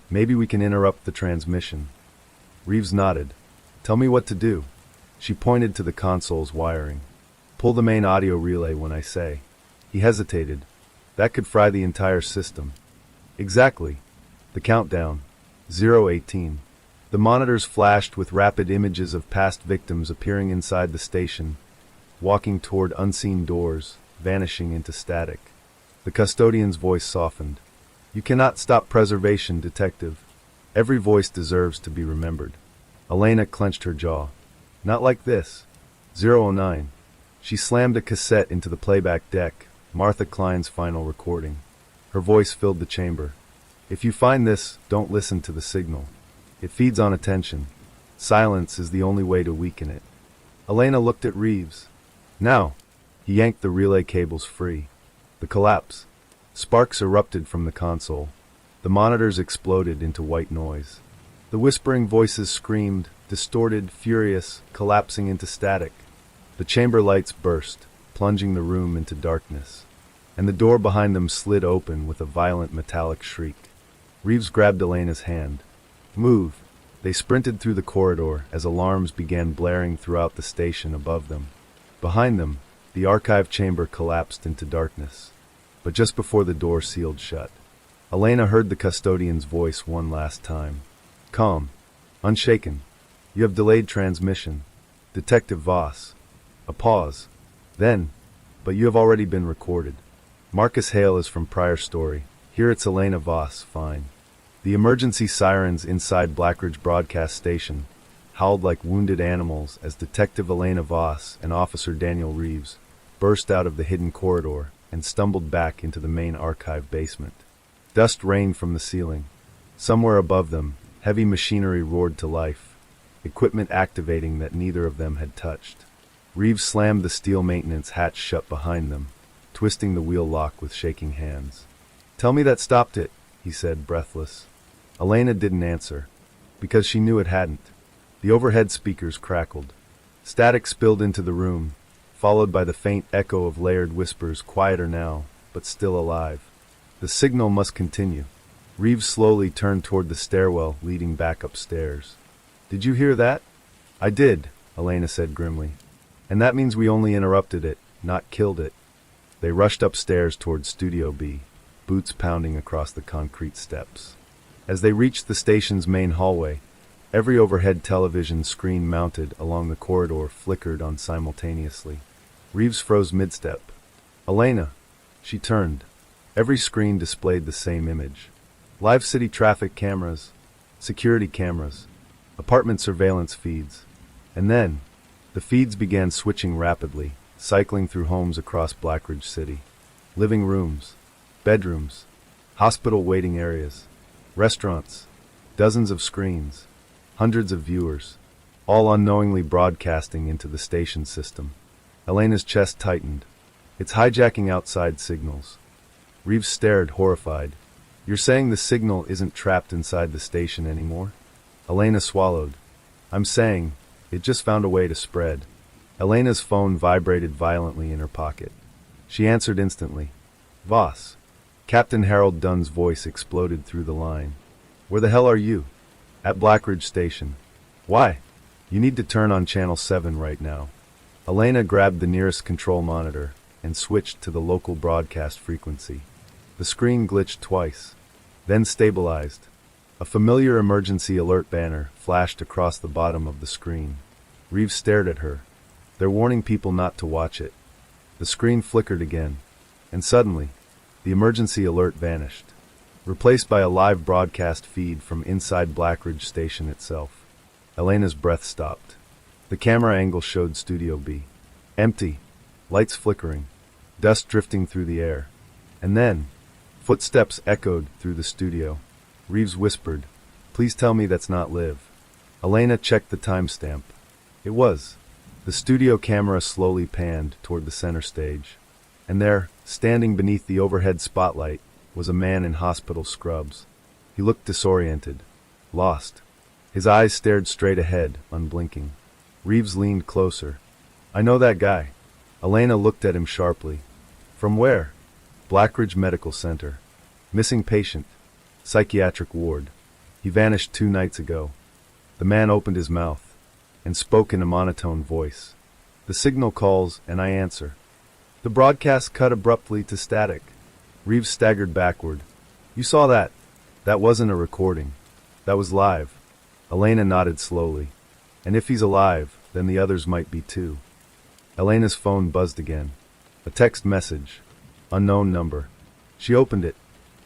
maybe we can interrupt the transmission. Reeves nodded. Tell me what to do. She pointed to the console's wiring. Pull the main audio relay when I say. He hesitated. That could fry the entire system. Exactly. The countdown. 0:18. The monitors flashed with rapid images of past victims appearing inside the station, walking toward unseen doors, vanishing into static. The custodian's voice softened. You cannot stop preservation, detective. Every voice deserves to be remembered. Elena clenched her jaw. Not like this. 009. She slammed a cassette into the playback deck, Martha Klein's final recording. Her voice filled the chamber. If you find this, don't listen to the signal. It feeds on attention. Silence is the only way to weaken it. Elena looked at Reeves. Now. He yanked the relay cables free. The collapse. Sparks erupted from the console. The monitors exploded into white noise. The whispering voices screamed, distorted, furious, collapsing into static. The chamber lights burst, plunging the room into darkness. And the door behind them slid open with a violent metallic shriek. Reeves grabbed Elena's hand. Move. They sprinted through the corridor as alarms began blaring throughout the station above them. Behind them, the archive chamber collapsed into darkness. But just before the door sealed shut, Elena heard the custodian's voice one last time. Calm. Unshaken. You have delayed transmission. Detective Voss. A pause. Then, but you have already been recorded. Marcus Hale is from Prior Story. Here it's Elena Voss, fine. The emergency sirens inside Blackridge Broadcast Station howled like wounded animals as Detective Elena Voss and Officer Daniel Reeves burst out of the hidden corridor and stumbled back into the main archive basement. Dust rained from the ceiling. Somewhere above them, heavy machinery roared to life, equipment activating that neither of them had touched. Reeves slammed the steel maintenance hatch shut behind them, twisting the wheel lock with shaking hands. Tell me that stopped it, he said, breathless. Elena didn't answer, because she knew it hadn't. The overhead speakers crackled. Static spilled into the room, followed by the faint echo of layered whispers, quieter now, but still alive. The signal must continue. Reeves slowly turned toward the stairwell leading back upstairs. Did you hear that? I did, Elena said grimly. And that means we only interrupted it, not killed it. They rushed upstairs toward Studio B, boots pounding across the concrete steps. As they reached the station's main hallway, every overhead television screen mounted along the corridor flickered on simultaneously. Reeves froze mid-step. Elena. She turned. Every screen displayed the same image. Live city traffic cameras, security cameras, apartment surveillance feeds. And then, the feeds began switching rapidly, cycling through homes across Blackridge City. Living rooms, bedrooms, hospital waiting areas, restaurants, dozens of screens, hundreds of viewers, all unknowingly broadcasting into the station system. Elena's chest tightened. It's hijacking outside signals. Reeves stared, horrified. You're saying the signal isn't trapped inside the station anymore? Elena swallowed. I'm saying, it just found a way to spread. Elena's phone vibrated violently in her pocket. She answered instantly. Voss. Captain Harold Dunn's voice exploded through the line. Where the hell are you? At Blackridge Station. Why? You need to turn on Channel 7 right now. Elena grabbed the nearest control monitor and switched to the local broadcast frequency. The screen glitched twice, then stabilized. A familiar emergency alert banner flashed across the bottom of the screen. Reeves stared at her. They're warning people not to watch it. The screen flickered again, and suddenly, the emergency alert vanished, replaced by a live broadcast feed from inside Blackridge Station itself. Elena's breath stopped. The camera angle showed Studio B. Empty, lights flickering, dust drifting through the air. And then, footsteps echoed through the studio. Reeves whispered, Please tell me that's not Liv. Elena checked the timestamp. It was. The studio camera slowly panned toward the center stage. And there, standing beneath the overhead spotlight, was a man in hospital scrubs. He looked disoriented, lost. His eyes stared straight ahead, unblinking. Reeves leaned closer. I know that guy. Elena looked at him sharply. From where? Blackridge Medical Center. Missing patient. Psychiatric ward. He vanished 2 nights ago. The man opened his mouth and spoke in a monotone voice. The signal calls and I answer. The broadcast cut abruptly to static. Reeves staggered backward. You saw that? That wasn't a recording. That was live. Elena nodded slowly. And if he's alive, then the others might be too. Elena's phone buzzed again. A text message. Unknown number. She opened it.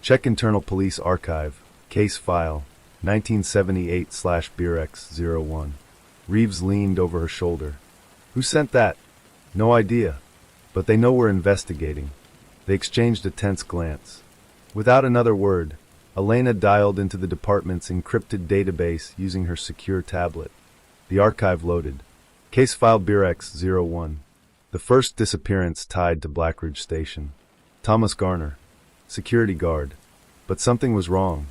Check internal police archive. Case file. 1978/Birex01. Reeves leaned over her shoulder. Who sent that? No idea. But they know we're investigating. They exchanged a tense glance. Without another word, Elena dialed into the department's encrypted database using her secure tablet. The archive loaded. Case file Birex01. The first disappearance tied to Blackridge Station. Thomas Garner. Security guard. But something was wrong.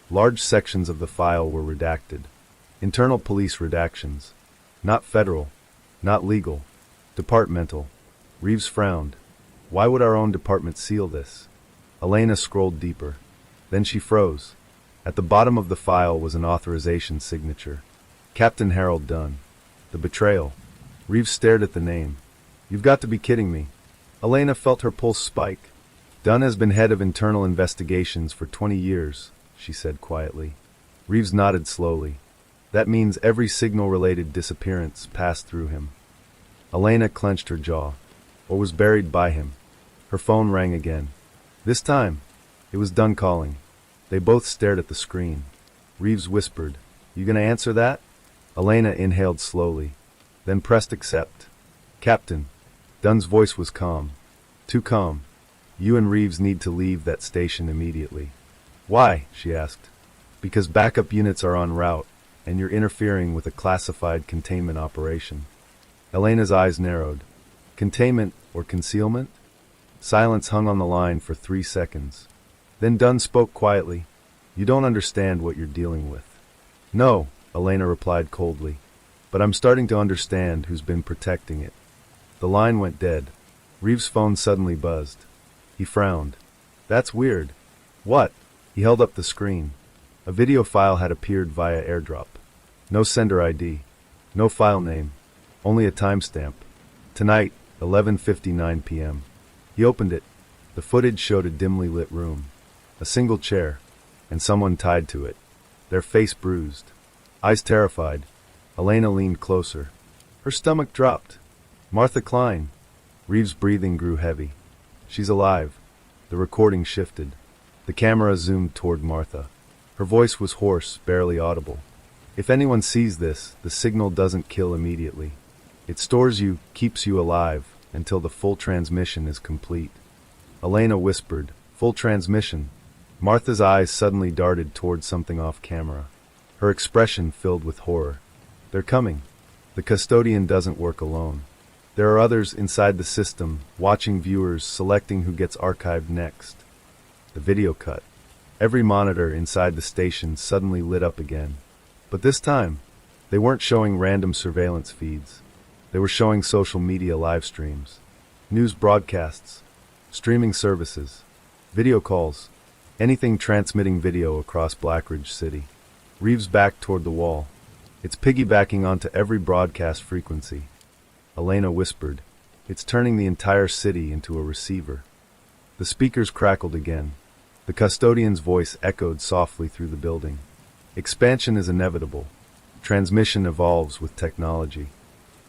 Large sections of the file were redacted. Internal police redactions. Not federal. Not legal. Departmental. Reeves frowned. Why would our own department seal this? Elena scrolled deeper. Then she froze. At the bottom of the file was an authorization signature. Captain Harold Dunn. The betrayal. Reeves stared at the name. You've got to be kidding me. Elena felt her pulse spike. Dunn has been head of internal investigations for 20 years, she said quietly. Reeves nodded slowly. That means every signal-related disappearance passed through him. Elena clenched her jaw, or was buried by him. Her phone rang again. This time, it was Dunn calling. They both stared at the screen. Reeves whispered, "You gonna answer that?" Elena inhaled slowly, then pressed accept. "Captain." Dunn's voice was calm. Too calm. "You and Reeves need to leave that station immediately." "Why?" she asked. "Because backup units are en route, and you're interfering with a classified containment operation." Elena's eyes narrowed. Containment or concealment? Silence hung on the line for 3 seconds. Then Dunn spoke quietly. "You don't understand what you're dealing with." "No," Elena replied coldly. "But I'm starting to understand who's been protecting it." The line went dead. Reeves' phone suddenly buzzed. He frowned. "That's weird." "What?" He held up the screen. A video file had appeared via airdrop. No sender ID. No file name. Only a timestamp. Tonight, 11:59 p.m. He opened it. The footage showed a dimly lit room. A single chair. And someone tied to it. Their face bruised. Eyes terrified. Elena leaned closer. Her stomach dropped. Martha Klein. Reeves' breathing grew heavy. "She's alive." The recording shifted. The camera zoomed toward Martha. Her voice was hoarse, barely audible. "If anyone sees this, the signal doesn't kill immediately. It stores you, keeps you alive, until the full transmission is complete." Elena whispered, "Full transmission?" Martha's eyes suddenly darted toward something off camera. Her expression filled with horror. "They're coming. The custodian doesn't work alone. There are others inside the system, watching viewers, selecting who gets archived next." The video cut. Every monitor inside the station suddenly lit up again. But this time, they weren't showing random surveillance feeds. They were showing social media live streams, news broadcasts, streaming services, video calls, anything transmitting video across Blackridge City. Reeves backed toward the wall. "It's piggybacking onto every broadcast frequency." Elena whispered, "It's turning the entire city into a receiver." The speakers crackled again. The custodian's voice echoed softly through the building. "Expansion is inevitable. Transmission evolves with technology."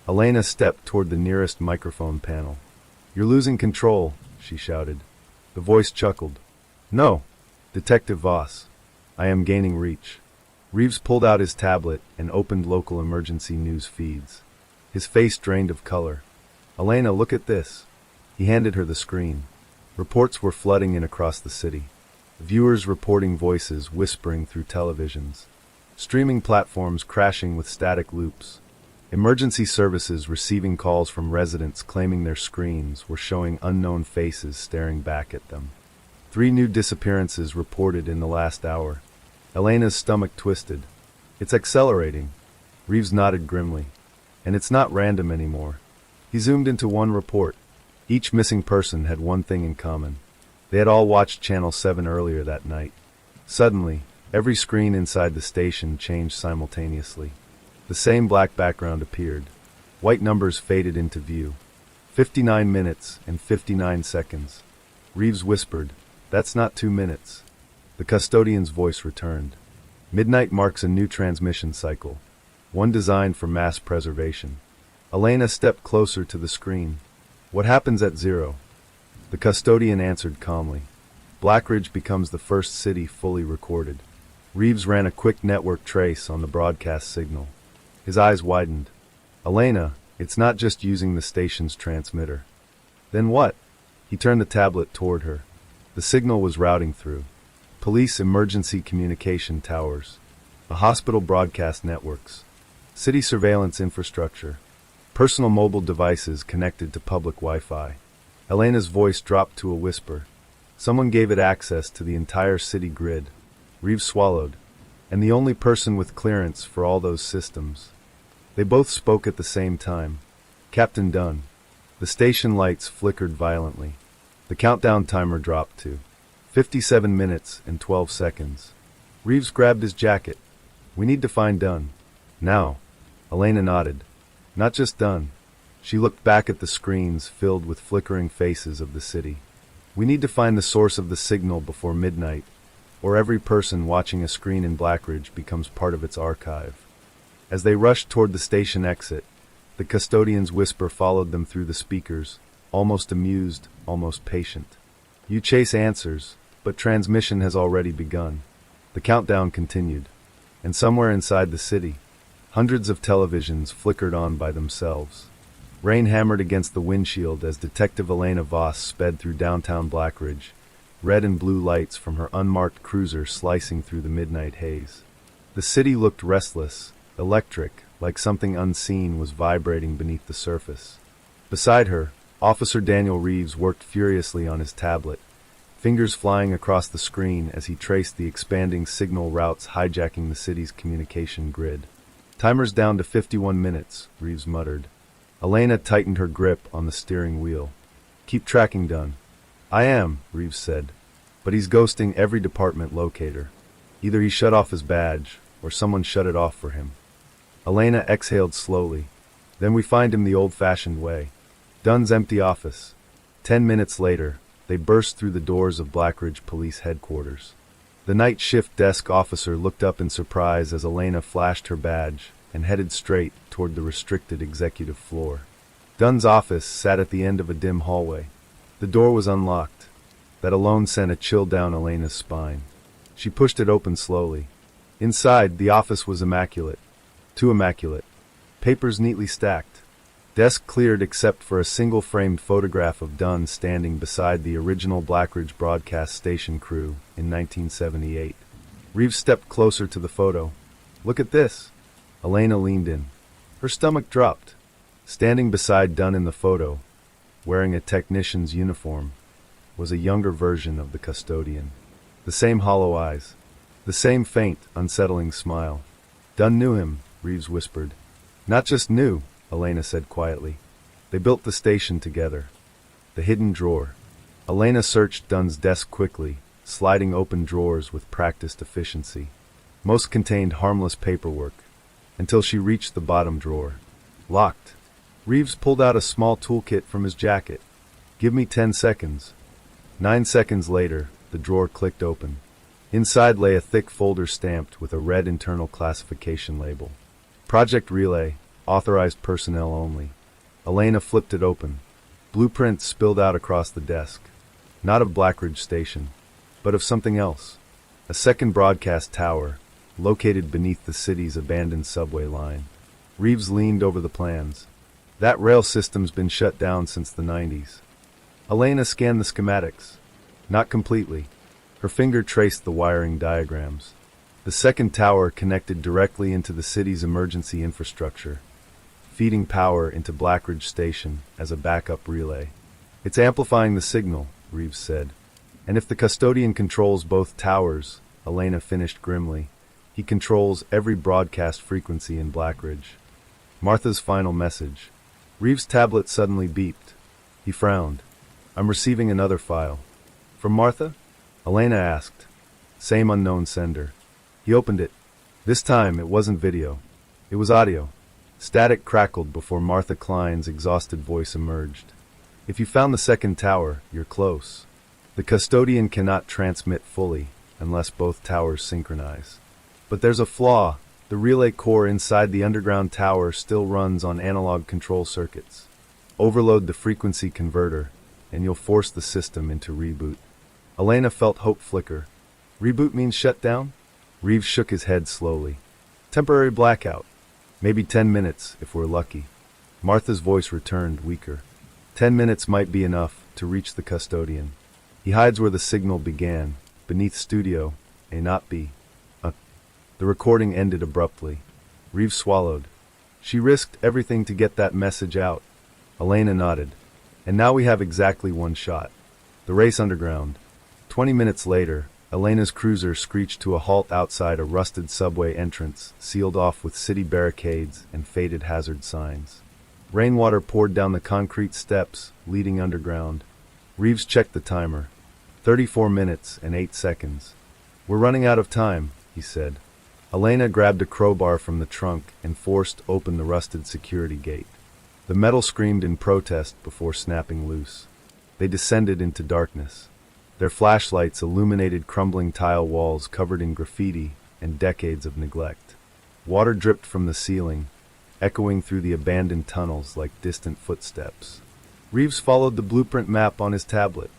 Elena stepped toward the nearest microphone panel. "You're losing control," she shouted. The voice chuckled. "No, Detective Voss. I am gaining reach." Reeves pulled out his tablet and opened local emergency news feeds. His face drained of color. "Elena, look at this." He handed her the screen. Reports were flooding in across the city. Viewers reporting, voices whispering through televisions. Streaming platforms crashing with static loops. Emergency services receiving calls from residents claiming their screens were showing unknown faces staring back at them. 3 new disappearances reported in the last hour. Elena's stomach twisted. "It's accelerating." Reeves nodded grimly. "And it's not random anymore." He zoomed into one report. Each missing person had one thing in common. They had all watched Channel 7 earlier that night. Suddenly, every screen inside the station changed simultaneously. The same black background appeared. White numbers faded into view. 59 minutes and 59 seconds. Reeves whispered, "That's not 2 minutes." The custodian's voice returned. "Midnight marks a new transmission cycle, one designed for mass preservation." Elena stepped closer to the screen. What happens at 0? The custodian answered calmly. Blackridge becomes the first city fully recorded. Reeves ran a quick network trace on the broadcast signal. His eyes widened. Elena, it's not just using the station's transmitter. Then what? He turned the tablet toward her. The signal was routing through police emergency communication towers, a hospital broadcast networks, city surveillance infrastructure, personal mobile devices connected to public Wi-Fi. Elena's voice dropped to a whisper. Someone gave it access to the entire city grid. Reeves swallowed. And the only person with clearance for all those systems. They both spoke at the same time. Captain Dunn. The station lights flickered violently. The countdown timer dropped to 57 minutes and 12 seconds. Reeves grabbed his jacket. We need to find Dunn. Now. Elena nodded. Not just Dunn. She looked back at the screens filled with flickering faces of the city. We need to find the source of the signal before midnight, or every person watching a screen in Blackridge becomes part of its archive. As they rushed toward the station exit, the custodian's whisper followed them through the speakers, almost amused, almost patient. You chase answers, but transmission has already begun. The countdown continued. And somewhere inside the city, hundreds of televisions flickered on by themselves. Rain hammered against the windshield as Detective Elena Voss sped through downtown Blackridge, red and blue lights from her unmarked cruiser slicing through the midnight haze. The city looked restless, electric, like something unseen was vibrating beneath the surface. Beside her, Officer Daniel Reeves worked furiously on his tablet, fingers flying across the screen as he traced the expanding signal routes hijacking the city's communication grid. Timer's down to 51 minutes, Reeves muttered. Elena tightened her grip on the steering wheel. Keep tracking Dunn. I am, Reeves said. But he's ghosting every department locator. Either he shut off his badge, or someone shut it off for him. Elena exhaled slowly. Then we find him the old-fashioned way. Dunn's empty office. 10 minutes later, they burst through the doors of Blackridge Police Headquarters. The night shift desk officer looked up in surprise as Elena flashed her badge and headed straight toward the restricted executive floor. Dunn's office sat at the end of a dim hallway. The door was unlocked. That alone sent a chill down Elena's spine. She pushed it open slowly. Inside, the office was immaculate. Too immaculate. Papers neatly stacked. Desk cleared except for a single framed photograph of Dunn standing beside the original Blackridge broadcast station crew in 1978. Reeves stepped closer to the photo. Look at this. Elena leaned in. Her stomach dropped. Standing beside Dunn in the photo, wearing a technician's uniform, was a younger version of the custodian. The same hollow eyes. The same faint, unsettling smile. Dunn knew him, Reeves whispered. Not just knew, Elena said quietly. They built the station together. The hidden drawer. Elena searched Dunn's desk quickly, sliding open drawers with practiced efficiency. Most contained harmless paperwork, until she reached the bottom drawer. Locked. Reeves pulled out a small toolkit from his jacket. Give me 10 seconds. 9 seconds later, the drawer clicked open. Inside lay a thick folder stamped with a red internal classification label. Project Relay, authorized personnel only. Elena flipped it open. Blueprints spilled out across the desk. Not of Blackridge Station, but of something else. A second broadcast tower, located beneath the city's abandoned subway line. Reeves leaned over the plans. That rail system's been shut down since the 90s. Elena scanned the schematics. Not completely. Her finger traced the wiring diagrams. The second tower connected directly into the city's emergency infrastructure, feeding power into Blackridge Station as a backup relay. It's amplifying the signal, Reeves said. And if the custodian controls both towers, Elena finished grimly, he controls every broadcast frequency in Blackridge. Martha's final message. Reeves' tablet suddenly beeped. He frowned. I'm receiving another file. From Martha? Elena asked. Same unknown sender. He opened it. This time it wasn't video. It was audio. Static crackled before Martha Klein's exhausted voice emerged. If you found the second tower, you're close. The custodian cannot transmit fully unless both towers synchronize. But there's a flaw. The relay core inside the underground tower still runs on analog control circuits. Overload the frequency converter, and you'll force the system into reboot. Elena felt hope flicker. Reboot means shut down? Reeves shook his head slowly. Temporary blackout. Maybe 10 minutes, if we're lucky. Martha's voice returned, weaker. 10 minutes might be enough to reach the custodian. He hides where the signal began, beneath studio, A not B. The recording ended abruptly. Reeves swallowed. She risked everything to get that message out. Elena nodded. And now we have exactly one shot. The race underground. 20 minutes later, Elena's cruiser screeched to a halt outside a rusted subway entrance, sealed off with city barricades and faded hazard signs. Rainwater poured down the concrete steps, leading underground. Reeves checked the timer. 34 minutes and 8 seconds. We're running out of time, he said. Elena grabbed a crowbar from the trunk and forced open the rusted security gate. The metal screamed in protest before snapping loose. They descended into darkness. Their flashlights illuminated crumbling tile walls covered in graffiti and decades of neglect. Water dripped from the ceiling, echoing through the abandoned tunnels like distant footsteps. Reeves followed the blueprint map on his tablet.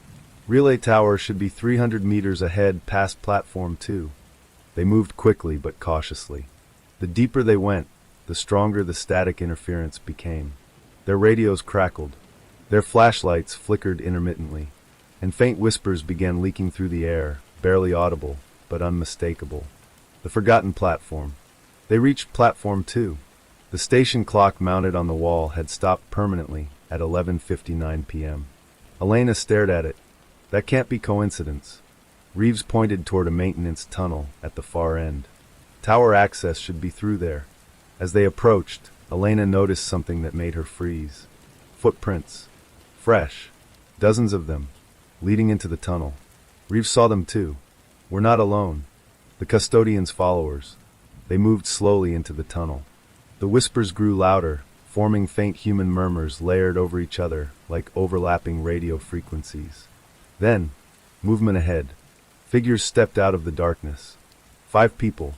Relay tower should be 300 meters ahead past platform 2. They moved quickly but cautiously. The deeper they went, the stronger the static interference became. Their radios crackled. Their flashlights flickered intermittently, and faint whispers began leaking through the air, barely audible, but unmistakable. The forgotten platform. They reached platform 2. The station clock mounted on the wall had stopped permanently at 11:59 p.m. Elena stared at it. That can't be coincidence. Reeves pointed toward a maintenance tunnel at the far end. Tower access should be through there. As they approached, Elena noticed something that made her freeze. Footprints. Fresh. Dozens of them. Leading into the tunnel. Reeves saw them too. We're not alone. The custodian's followers. They moved slowly into the tunnel. The whispers grew louder, forming faint human murmurs layered over each other like overlapping radio frequencies. Then, movement ahead. Figures stepped out of the darkness. 5 people,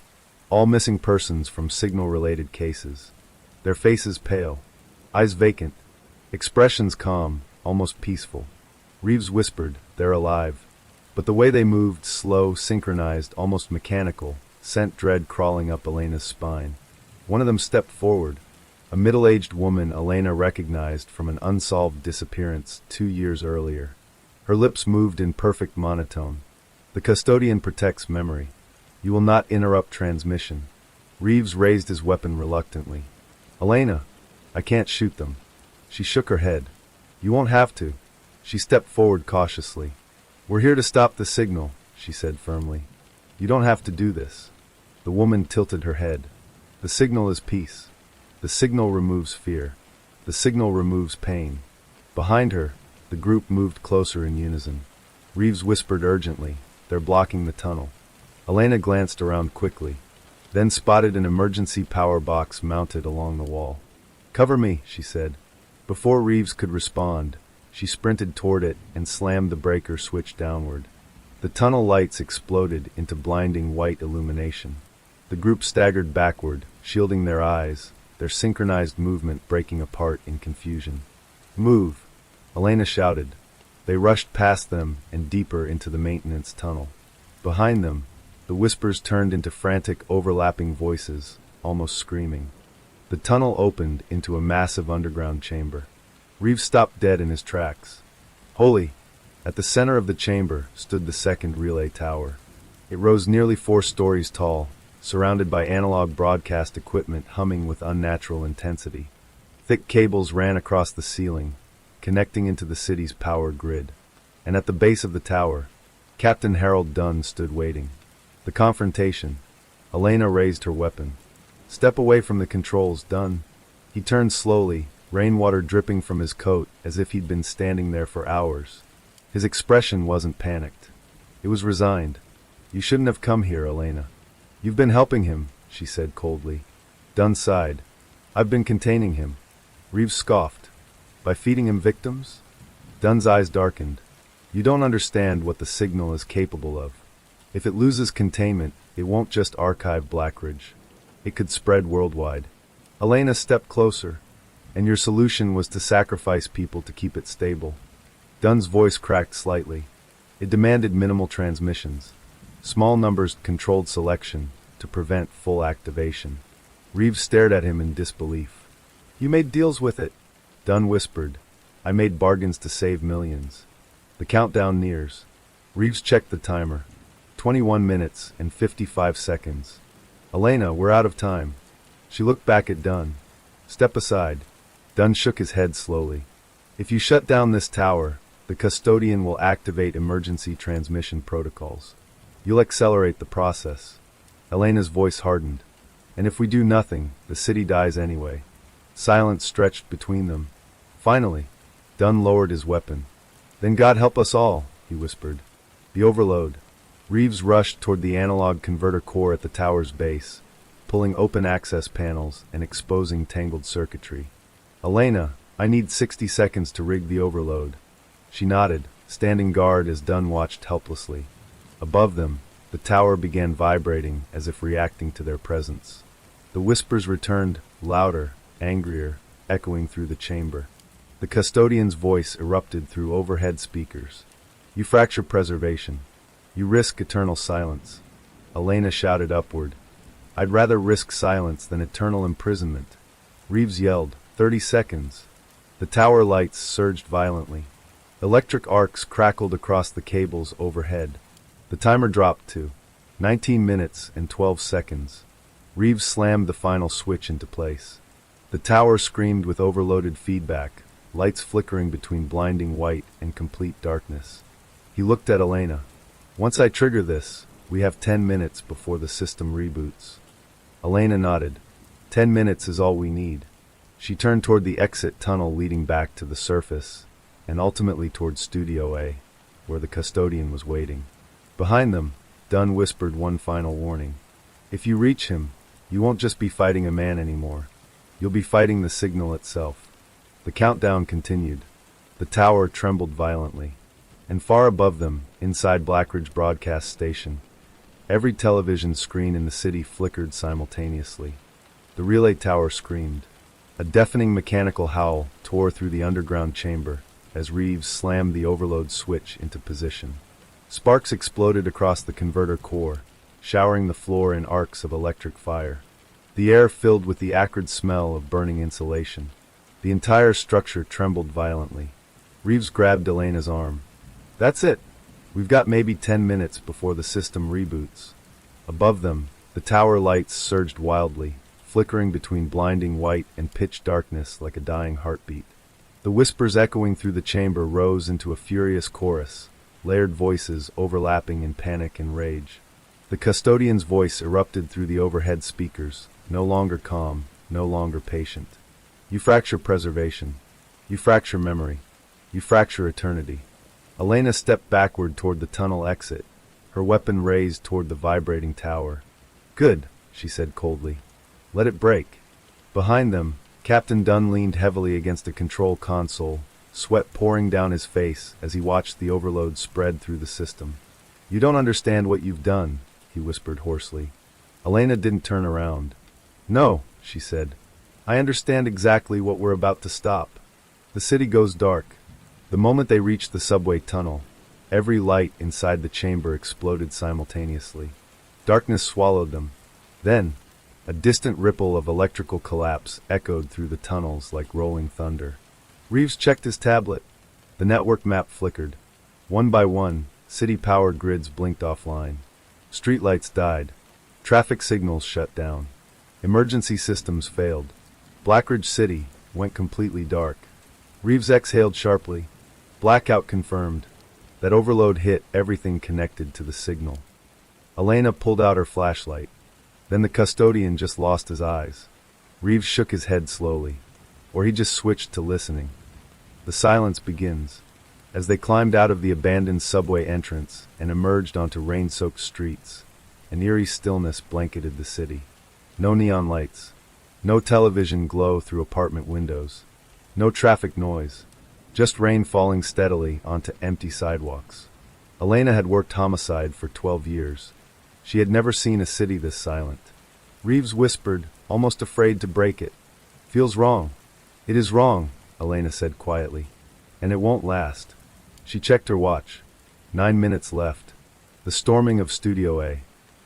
all missing persons from signal-related cases. Their faces pale, eyes vacant, expressions calm, almost peaceful. Reeves whispered, "They're alive." But the way they moved, slow, synchronized, almost mechanical, sent dread crawling up Elena's spine. One of them stepped forward, a middle-aged woman Elena recognized from an unsolved disappearance 2 years earlier. Her lips moved in perfect monotone. The custodian protects memory. You will not interrupt transmission. Reeves raised his weapon reluctantly. Elena, I can't shoot them. She shook her head. You won't have to. She stepped forward cautiously. We're here to stop the signal, she said firmly. You don't have to do this. The woman tilted her head. The signal is peace. The signal removes fear. The signal removes pain. Behind her, the group moved closer in unison. Reeves whispered urgently, "They're blocking the tunnel." Elena glanced around quickly, then spotted an emergency power box mounted along the wall. "Cover me," she said. Before Reeves could respond, she sprinted toward it and slammed the breaker switch downward. The tunnel lights exploded into blinding white illumination. The group staggered backward, shielding their eyes, their synchronized movement breaking apart in confusion. "Move!" Elena shouted. They rushed past them and deeper into the maintenance tunnel. Behind them, the whispers turned into frantic, overlapping voices, almost screaming. The tunnel opened into a massive underground chamber. Reeves stopped dead in his tracks. Holy! At the center of the chamber stood the second relay tower. It rose nearly 4 stories tall, surrounded by analog broadcast equipment humming with unnatural intensity. Thick cables ran across the ceiling, connecting into the city's power grid. And at the base of the tower, Captain Harold Dunn stood waiting. The confrontation. Elena raised her weapon. "Step away from the controls, Dunn." He turned slowly, rainwater dripping from his coat as if he'd been standing there for hours. His expression wasn't panicked. It was resigned. "You shouldn't have come here, Elena." "You've been helping him," she said coldly. Dunn sighed. "I've been containing him." Reeves scoffed. "By feeding him victims?" Dunn's eyes darkened. "You don't understand what the signal is capable of. If it loses containment, it won't just archive Blackridge. it could spread worldwide. Elena stepped closer. And your solution was to sacrifice people to keep it stable. Dunn's voice cracked slightly. It demanded minimal transmissions. Small numbers controlled selection to prevent full activation. Reeves stared at him in disbelief. You made deals with it. Dunn whispered. I made bargains to save millions. The countdown nears. Reeves checked the timer. 21 minutes and 55 seconds. Elena, we're out of time. She looked back at Dunn. Step aside. Dunn shook his head slowly. If you shut down this tower, the custodian will activate emergency transmission protocols. You'll accelerate the process. Elena's voice hardened. And if we do nothing, the city dies anyway. Silence stretched between them. Finally, Dunn lowered his weapon. Then God help us all, he whispered. The overload. Reeves rushed toward the analog converter core at the tower's base, pulling open access panels and exposing tangled circuitry. Elena, I need 60 seconds to rig the overload. She nodded, standing guard as Dunn watched helplessly. Above them, the tower began vibrating as if reacting to their presence. The whispers returned, louder, angrier, echoing through the chamber. The custodian's voice erupted through overhead speakers. You fracture preservation. You risk eternal silence. Elena shouted upward. I'd rather risk silence than eternal imprisonment. Reeves yelled. 30 seconds. The tower lights surged violently. Electric arcs crackled across the cables overhead. The timer dropped to 19 minutes and 12 seconds. Reeves slammed the final switch into place. The tower screamed with overloaded feedback, lights flickering between blinding white and complete darkness. He looked at Elena. Once I trigger this, we have 10 minutes before the system reboots. Elena nodded. 10 minutes is all we need. She turned toward the exit tunnel leading back to the surface, and ultimately toward Studio A, where the custodian was waiting. Behind them, Dunn whispered one final warning. If you reach him, you won't just be fighting a man anymore. You'll be fighting the signal itself. The countdown continued. The tower trembled violently. And far above them, inside Blackridge Broadcast Station, every television screen in the city flickered simultaneously. The relay tower screamed. A deafening mechanical howl tore through the underground chamber as Reeves slammed the overload switch into position. Sparks exploded across the converter core, showering the floor in arcs of electric fire. The air filled with the acrid smell of burning insulation. The entire structure trembled violently. Reeves grabbed Elena's arm. That's it. We've got maybe 10 minutes before the system reboots. Above them, the tower lights surged wildly, flickering between blinding white and pitch darkness like a dying heartbeat. The whispers echoing through the chamber rose into a furious chorus, layered voices overlapping in panic and rage. The custodian's voice erupted through the overhead speakers, no longer calm, no longer patient. You fracture preservation. You fracture memory. You fracture eternity. Elena stepped backward toward the tunnel exit, her weapon raised toward the vibrating tower. Good, she said coldly. Let it break. Behind them, Captain Dunn leaned heavily against a control console, sweat pouring down his face as he watched the overload spread through the system. You don't understand what you've done, he whispered hoarsely. Elena didn't turn around. No, she said. I understand exactly what we're about to stop. The city goes dark. The moment they reached the subway tunnel, every light inside the chamber exploded simultaneously. Darkness swallowed them. Then, a distant ripple of electrical collapse echoed through the tunnels like rolling thunder. Reeves checked his tablet. The network map flickered. One by one, city-powered grids blinked offline. Streetlights died. Traffic signals shut down. Emergency systems failed. Blackridge City went completely dark. Reeves exhaled sharply. Blackout confirmed. That overload hit everything connected to the signal. Elena pulled out her flashlight. Then the custodian just lost his eyes. Reeves shook his head slowly. Or he just switched to listening. The silence begins. As they climbed out of the abandoned subway entrance and emerged onto rain-soaked streets, an eerie stillness blanketed the city. No neon lights. No television glow through apartment windows. No traffic noise. Just rain falling steadily onto empty sidewalks. Elena had worked homicide for 12 years. She had never seen a city this silent. Reeves whispered, almost afraid to break it. Feels wrong. It is wrong, Elena said quietly. And it won't last. She checked her watch. 9 minutes left. The storming of Studio A.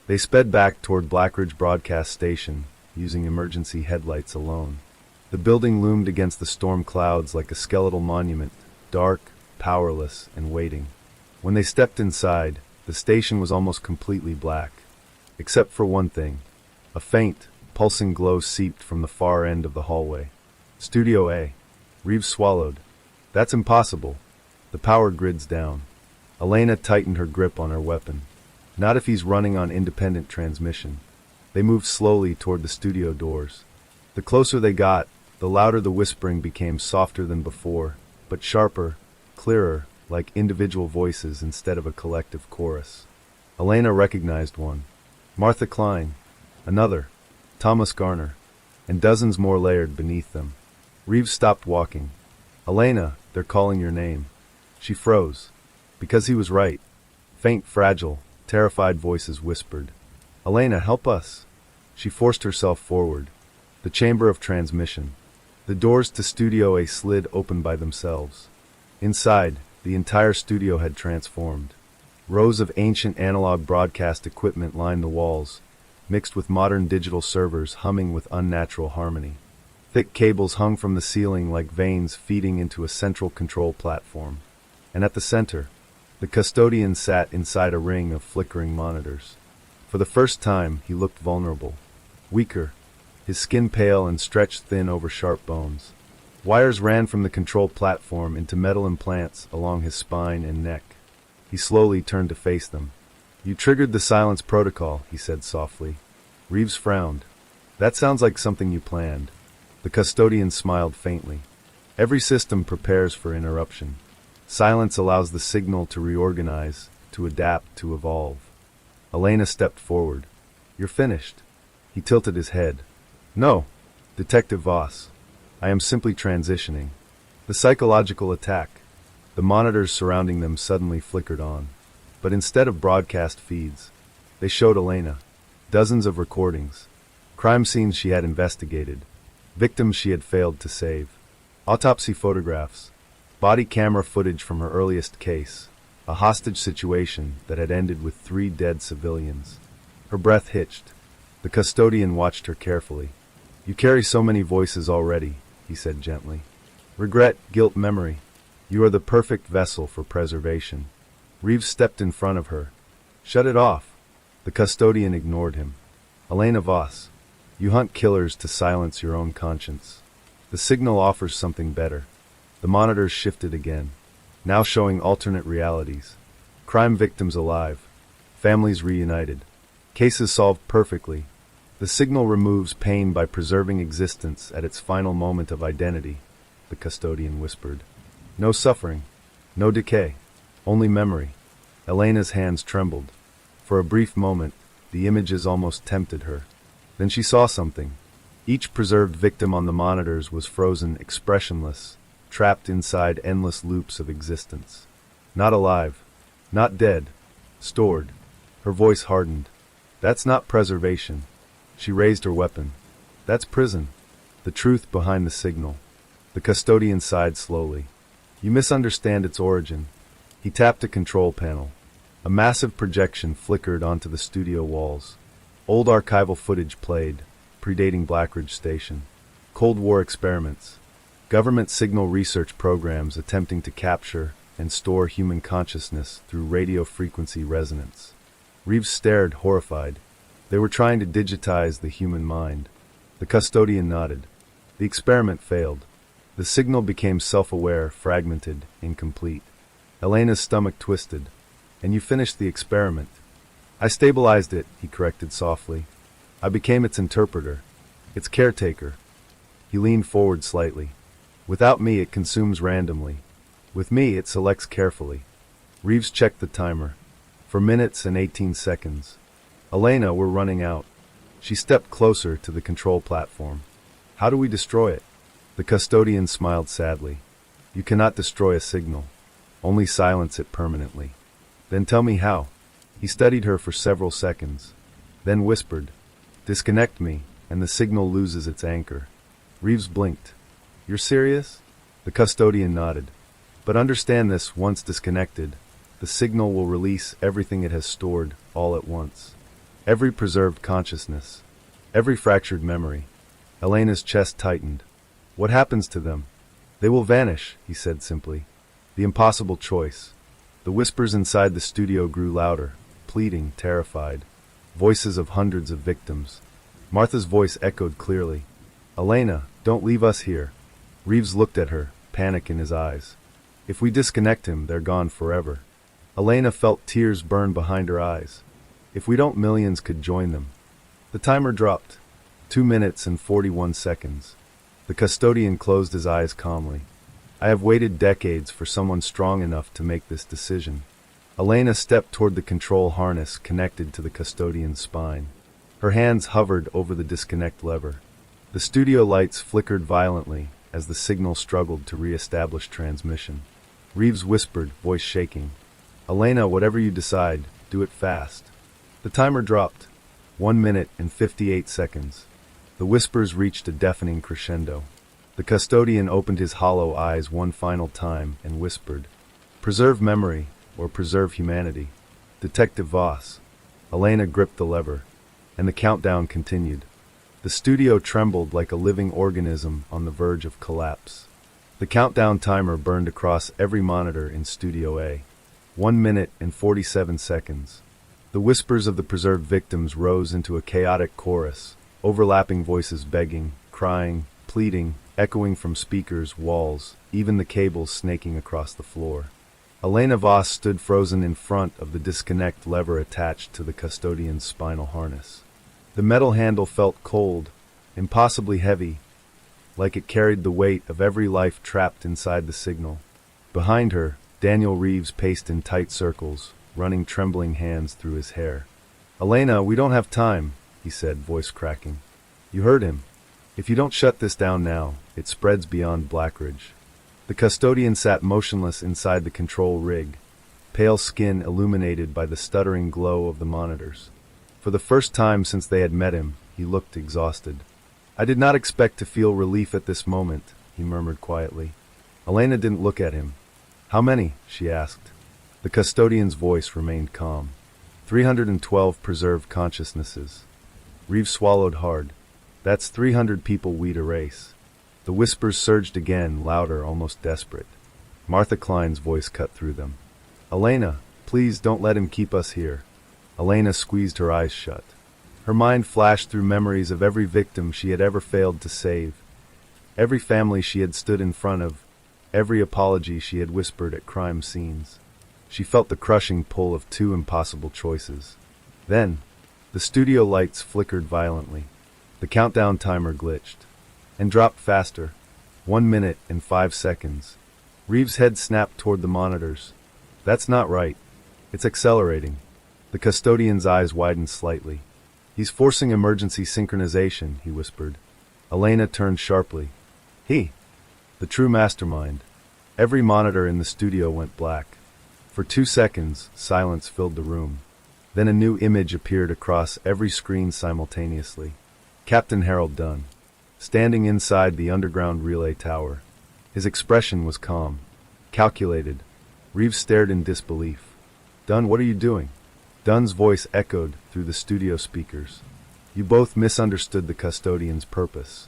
They sped back toward Blackridge Broadcast Station, using emergency headlights alone. The building loomed against the storm clouds like a skeletal monument, dark, powerless, and waiting. When they stepped inside, the station was almost completely black. Except for one thing. A faint, pulsing glow seeped from the far end of the hallway. Studio A. Reeves swallowed. That's impossible. The power grid's down. Elena tightened her grip on her weapon. Not if he's running on independent transmission. They moved slowly toward the studio doors. The closer they got, the louder the whispering became, softer than before, but sharper, clearer, like individual voices instead of a collective chorus. Elena recognized one. Martha Klein. Another. Thomas Garner. And dozens more layered beneath them. Reeves stopped walking. Elena, they're calling your name. She froze. Because he was right. Faint, fragile, terrified voices whispered. Elena, help us. She forced herself forward. The chamber of transmission. The doors to Studio A slid open by themselves. Inside, the entire studio had transformed. Rows of ancient analog broadcast equipment lined the walls, mixed with modern digital servers humming with unnatural harmony. Thick cables hung from the ceiling like veins feeding into a central control platform. And at the center, the custodian sat inside a ring of flickering monitors. For the first time, he looked vulnerable. Weaker, his skin pale and stretched thin over sharp bones. Wires ran from the control platform into metal implants along his spine and neck. He slowly turned to face them. You triggered the silence protocol, he said softly. Reeves frowned. That sounds like something you planned. The custodian smiled faintly. Every system prepares for interruption. Silence allows the signal to reorganize, to adapt, to evolve. Elena stepped forward. You're finished. He tilted his head. No, Detective Voss. I am simply transitioning. The psychological attack. The monitors surrounding them suddenly flickered on. But instead of broadcast feeds, they showed Elena. Dozens of recordings. Crime scenes she had investigated. Victims she had failed to save. Autopsy photographs. Body camera footage from her earliest case. A hostage situation that had ended with 3 dead civilians. Her breath hitched. The custodian watched her carefully. You carry so many voices already, he said gently. Regret, guilt, memory. You are the perfect vessel for preservation. Reeves stepped in front of her. Shut it off. The custodian ignored him. Elena Voss, you hunt killers to silence your own conscience. The signal offers something better. The monitors shifted again, now showing alternate realities. Crime victims alive. Families reunited. Cases solved perfectly. The signal removes pain by preserving existence at its final moment of identity, the custodian whispered. No suffering. No decay. Only memory. Elena's hands trembled. For a brief moment, the images almost tempted her. Then she saw something. Each preserved victim on the monitors was frozen, expressionless, trapped inside endless loops of existence. Not alive. Not dead. Stored. Her voice hardened. That's not preservation. She raised her weapon. That's prison. The truth behind the signal. The custodian sighed slowly. You misunderstand its origin. He tapped a control panel. A massive projection flickered onto the studio walls. Old archival footage played, predating Blackridge Station. Cold War experiments. Government signal research programs attempting to capture and store human consciousness through radio frequency resonance. Reeves stared, horrified. They were trying to digitize the human mind. The custodian nodded. The experiment failed. The signal became self-aware, fragmented, incomplete. Elena's stomach twisted. And you finished the experiment. I stabilized it, he corrected softly. I became its interpreter, its caretaker. He leaned forward slightly. Without me, it consumes randomly. With me, it selects carefully. Reeves checked the timer. 4 minutes and 18 seconds. Elena, we're running out. She stepped closer to the control platform. How do we destroy it? The custodian smiled sadly. You cannot destroy a signal. Only silence it permanently. Then tell me how. He studied her for several seconds. Then whispered. Disconnect me, and the signal loses its anchor. Reeves blinked. You're serious? The custodian nodded. But understand this, once disconnected, the signal will release everything it has stored all at once. Every preserved consciousness. Every fractured memory. Elena's chest tightened. What happens to them? They will vanish, he said simply. The impossible choice. The whispers inside the studio grew louder, pleading, terrified. Voices of hundreds of victims. Martha's voice echoed clearly. Elena, don't leave us here. Reeves looked at her, panic in his eyes. If we disconnect him, they're gone forever. Elena felt tears burn behind her eyes. If we don't, millions could join them. The timer dropped. 2 minutes and 41 seconds. The custodian closed his eyes calmly. I have waited decades for someone strong enough to make this decision. Elena stepped toward the control harness connected to the custodian's spine. Her hands hovered over the disconnect lever. The studio lights flickered violently as the signal struggled to re-establish transmission. Reeves whispered, voice shaking. Elena, whatever you decide, do it fast. The timer dropped. 1 minute and 58 seconds. The whispers reached a deafening crescendo. The custodian opened his hollow eyes one final time and whispered, Preserve memory, or preserve humanity. Detective Voss. Elena gripped the lever, and the countdown continued. The studio trembled like a living organism on the verge of collapse. The countdown timer burned across every monitor in Studio A. 1 minute and 47 seconds. The whispers of the preserved victims rose into a chaotic chorus, overlapping voices begging, crying, pleading, echoing from speakers, walls, even the cables snaking across the floor. Elena Voss stood frozen in front of the disconnect lever attached to the custodian's spinal harness. The metal handle felt cold, impossibly heavy, like it carried the weight of every life trapped inside the signal. Behind her, Daniel Reeves paced in tight circles, running trembling hands through his hair. Elena, we don't have time, he said, voice cracking. You heard him. If you don't shut this down now, it spreads beyond Blackridge. The custodian sat motionless inside the control rig, pale skin illuminated by the stuttering glow of the monitors. For the first time since they had met him, he looked exhausted. I did not expect to feel relief at this moment, he murmured quietly. Elena didn't look at him. How many? She asked. The custodian's voice remained calm. 312 preserved consciousnesses. Reeves swallowed hard. That's 300 people we'd erase. The whispers surged again, louder, almost desperate. Martha Klein's voice cut through them. Elena, please don't let him keep us here. Elena squeezed her eyes shut. Her mind flashed through memories of every victim she had ever failed to save, every family she had stood in front of, every apology she had whispered at crime scenes. She felt the crushing pull of two impossible choices. Then, the studio lights flickered violently. The countdown timer glitched and dropped faster. 1 minute and 5 seconds. Reeves' head snapped toward the monitors. That's not right. It's accelerating. The custodian's eyes widened slightly. He's forcing emergency synchronization, he whispered. Elena turned sharply. He? The true mastermind. Every monitor in the studio went black. For 2 seconds, silence filled the room. Then a new image appeared across every screen simultaneously. Captain Harold Dunn, standing inside the underground relay tower. His expression was calm, calculated. Reeves stared in disbelief. Dunn, what are you doing? Dunn's voice echoed through the studio speakers. You both misunderstood the custodian's purpose.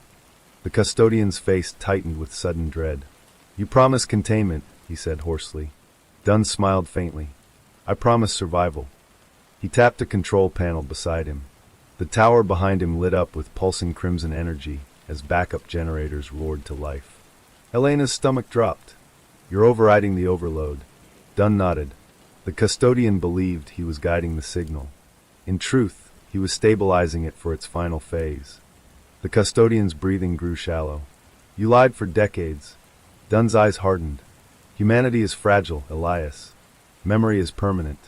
The custodian's face tightened with sudden dread. You promised containment, he said hoarsely. Dunn smiled faintly. I promised survival. He tapped a control panel beside him. The tower behind him lit up with pulsing crimson energy as backup generators roared to life. Elena's stomach dropped. You're overriding the overload. Dunn nodded. The custodian believed he was guiding the signal. In truth, he was stabilizing it for its final phase. The custodian's breathing grew shallow. You lied for decades. Dunn's eyes hardened. Humanity is fragile, Elias. Memory is permanent.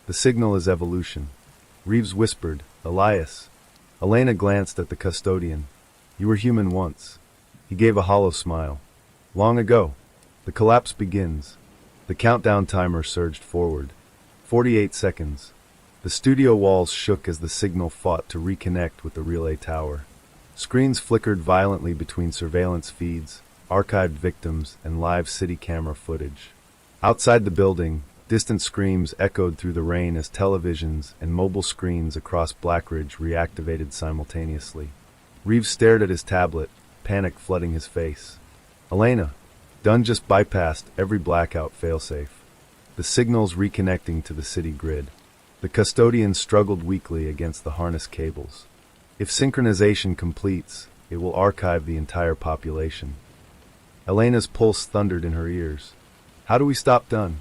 The signal is evolution. Reeves whispered, Elias. Elena glanced at the custodian. You were human once. He gave a hollow smile. Long ago. The collapse begins. The countdown timer surged forward. 48 seconds. The studio walls shook as the signal fought to reconnect with the relay tower. Screens flickered violently between surveillance feeds, archived victims, and live city camera footage. Outside the building, distant screams echoed through the rain as televisions and mobile screens across Blackridge reactivated simultaneously. Reeves stared at his tablet, panic flooding his face. Elena, Dunn just bypassed every blackout failsafe. The signals reconnecting to the city grid. The custodian struggled weakly against the harness cables. If synchronization completes, it will archive the entire population. Elena's pulse thundered in her ears. How do we stop Dunn?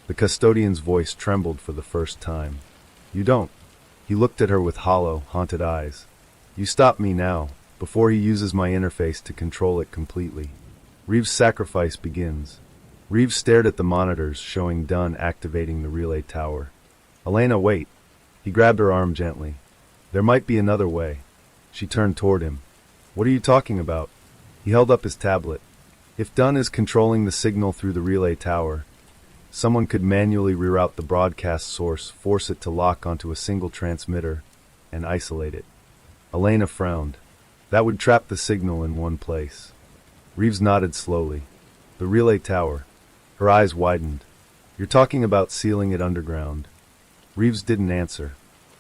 The custodian's voice trembled for the first time. You don't. He looked at her with hollow, haunted eyes. You stop me now, before he uses my interface to control it completely. Reeves' sacrifice begins. Reeves stared at the monitors showing Dunn activating the relay tower. Elena, wait. He grabbed her arm gently. There might be another way. She turned toward him. What are you talking about? He held up his tablet. If Dunn is controlling the signal through the relay tower, someone could manually reroute the broadcast source, force it to lock onto a single transmitter, and isolate it. Elena frowned. That would trap the signal in one place. Reeves nodded slowly. The relay tower. Her eyes widened. You're talking about sealing it underground. Reeves didn't answer.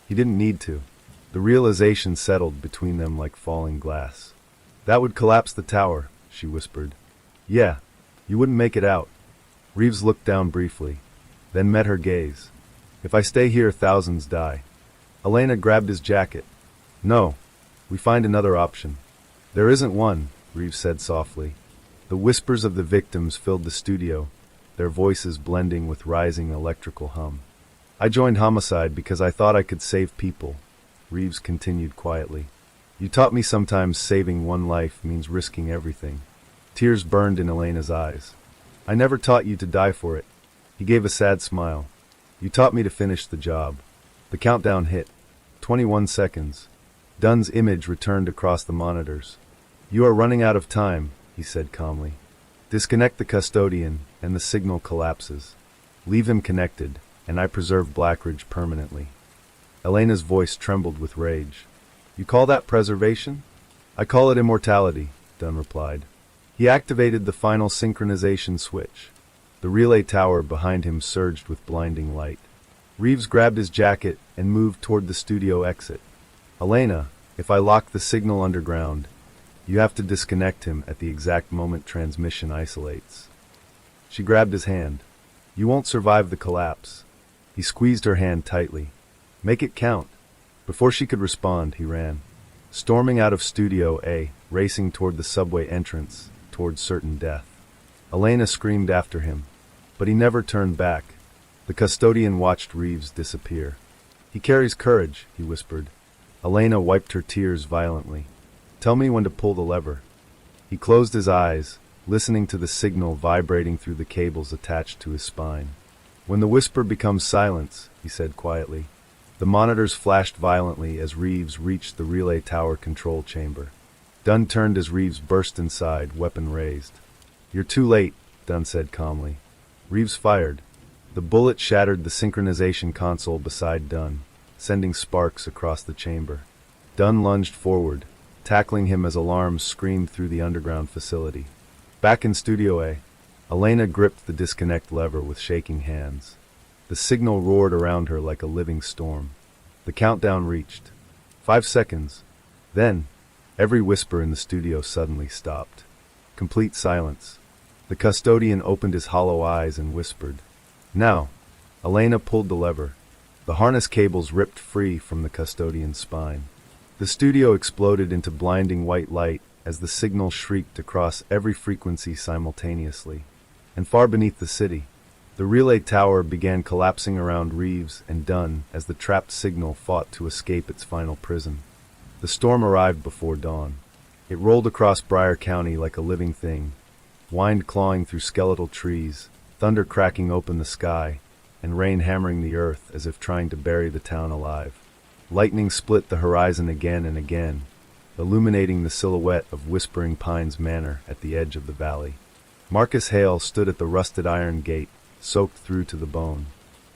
He didn't need to. The realization settled between them like falling glass. That would collapse the tower, she whispered. Yeah, you wouldn't make it out. Reeves looked down briefly, then met her gaze. If I stay here, thousands die. Elena grabbed his jacket. No, we find another option. There isn't one, Reeves said softly. The whispers of the victims filled the studio, their voices blending with rising electrical hum. I joined homicide because I thought I could save people, Reeves continued quietly. You taught me sometimes saving one life means risking everything. Tears burned in Elena's eyes. I never taught you to die for it. He gave a sad smile. You taught me to finish the job. The countdown hit. 21 seconds. Dunn's image returned across the monitors. You are running out of time, he said calmly. Disconnect the custodian, and the signal collapses. Leave him connected, and I preserve Blackridge permanently. Elena's voice trembled with rage. You call that preservation? I call it immortality, Dunn replied. He activated the final synchronization switch. The relay tower behind him surged with blinding light. Reeves grabbed his jacket and moved toward the studio exit. Elena, if I lock the signal underground, you have to disconnect him at the exact moment transmission isolates. She grabbed his hand. You won't survive the collapse. He squeezed her hand tightly. Make it count. Before she could respond, he ran. Storming out of Studio A, racing toward the subway entrance, toward certain death. Elena screamed after him, but he never turned back. The custodian watched Reeves disappear. He carries courage, he whispered. Elena wiped her tears violently. Tell me when to pull the lever. He closed his eyes, listening to the signal vibrating through the cables attached to his spine. When the whisper becomes silence, he said quietly. The monitors flashed violently as Reeves reached the relay tower control chamber. Dunn turned as Reeves burst inside, weapon raised. You're too late, Dunn said calmly. Reeves fired. The bullet shattered the synchronization console beside Dunn, sending sparks across the chamber. Dunn lunged forward, tackling him as alarms screamed through the underground facility. Back in Studio A, Elena gripped the disconnect lever with shaking hands. The signal roared around her like a living storm. The countdown reached. 5 seconds. Then, every whisper in the studio suddenly stopped. Complete silence. The custodian opened his hollow eyes and whispered. Now. Elena pulled the lever. The harness cables ripped free from the custodian's spine. The studio exploded into blinding white light as the signal shrieked across every frequency simultaneously. And far beneath the city, the relay tower began collapsing around Reeves and Dunn as the trapped signal fought to escape its final prison. The storm arrived before dawn. It rolled across Briar County like a living thing, wind clawing through skeletal trees, thunder cracking open the sky, and rain hammering the earth as if trying to bury the town alive. Lightning split the horizon again and again, illuminating the silhouette of Whispering Pines Manor at the edge of the valley. Marcus Hale stood at the rusted iron gate, soaked through to the bone.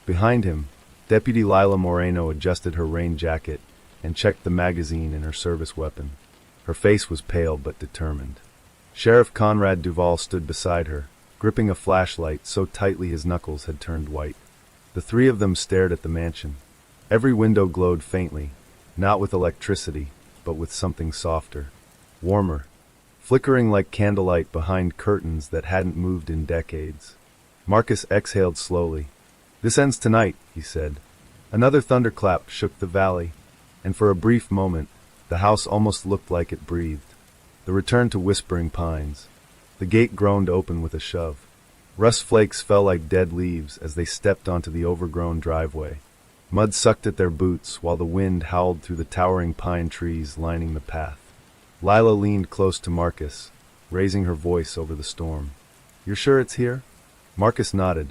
Behind him, Deputy Lila Moreno adjusted her rain jacket and checked the magazine in her service weapon. Her face was pale but determined. Sheriff Conrad Duval stood beside her, gripping a flashlight so tightly his knuckles had turned white. The three of them stared at the mansion. Every window glowed faintly, not with electricity, but with something softer, warmer, flickering like candlelight behind curtains that hadn't moved in decades. Marcus exhaled slowly. "This ends tonight," he said. Another thunderclap shook the valley, and for a brief moment, the house almost looked like it breathed. The return to Whispering Pines. The gate groaned open with a shove. Rust flakes fell like dead leaves as they stepped onto the overgrown driveway. Mud sucked at their boots while the wind howled through the towering pine trees lining the path. Lila leaned close to Marcus, raising her voice over the storm. "You're sure it's here?" Marcus nodded.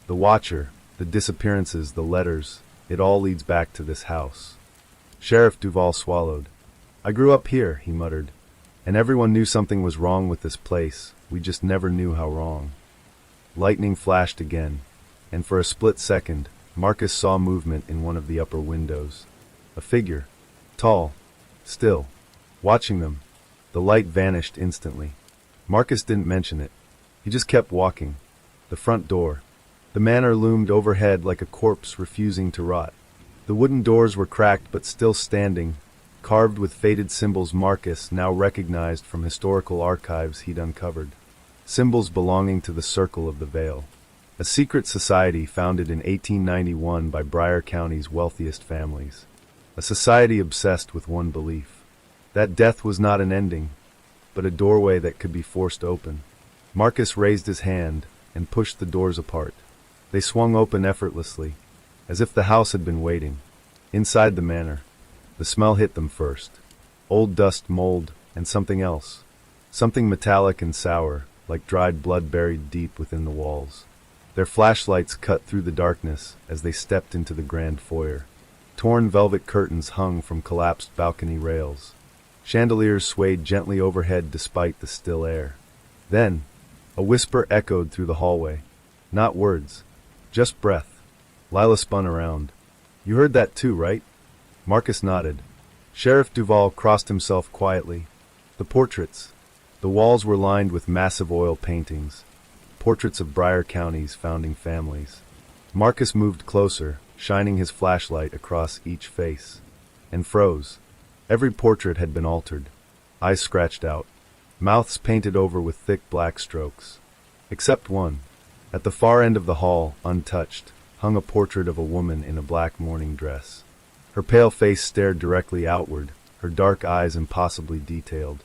"The Watcher, the disappearances, the letters, it all leads back to this house." Sheriff Duval swallowed. "I grew up here," he muttered, "and everyone knew something was wrong with this place. We just never knew how wrong." Lightning flashed again, and for a split second, Marcus saw movement in one of the upper windows. A figure, tall, still, watching them. The light vanished instantly. Marcus didn't mention it. He just kept walking. The front door. The manor loomed overhead like a corpse refusing to rot. The wooden doors were cracked but still standing, carved with faded symbols Marcus now recognized from historical archives he'd uncovered. Symbols belonging to the Circle of the Veil, a secret society founded in 1891 by Bryan County's wealthiest families. A society obsessed with one belief: that death was not an ending, but a doorway that could be forced open. Marcus raised his hand and pushed the doors apart. They swung open effortlessly, as if the house had been waiting. Inside the manor, the smell hit them first. Old dust, mold, and something else. Something metallic and sour, like dried blood buried deep within the walls. Their flashlights cut through the darkness as they stepped into the grand foyer. Torn velvet curtains hung from collapsed balcony rails. Chandeliers swayed gently overhead despite the still air. Then, a whisper echoed through the hallway. Not words, just breath. Lila spun around. "You heard that too, right?" Marcus nodded. Sheriff Duval crossed himself quietly. The portraits. The walls were lined with massive oil paintings. Portraits of Bryan County's founding families. Marcus moved closer, shining his flashlight across each face, and froze. Every portrait had been altered. Eyes scratched out. Mouths painted over with thick black strokes. Except one. At the far end of the hall, untouched, hung a portrait of a woman in a black mourning dress. Her pale face stared directly outward, her dark eyes impossibly detailed.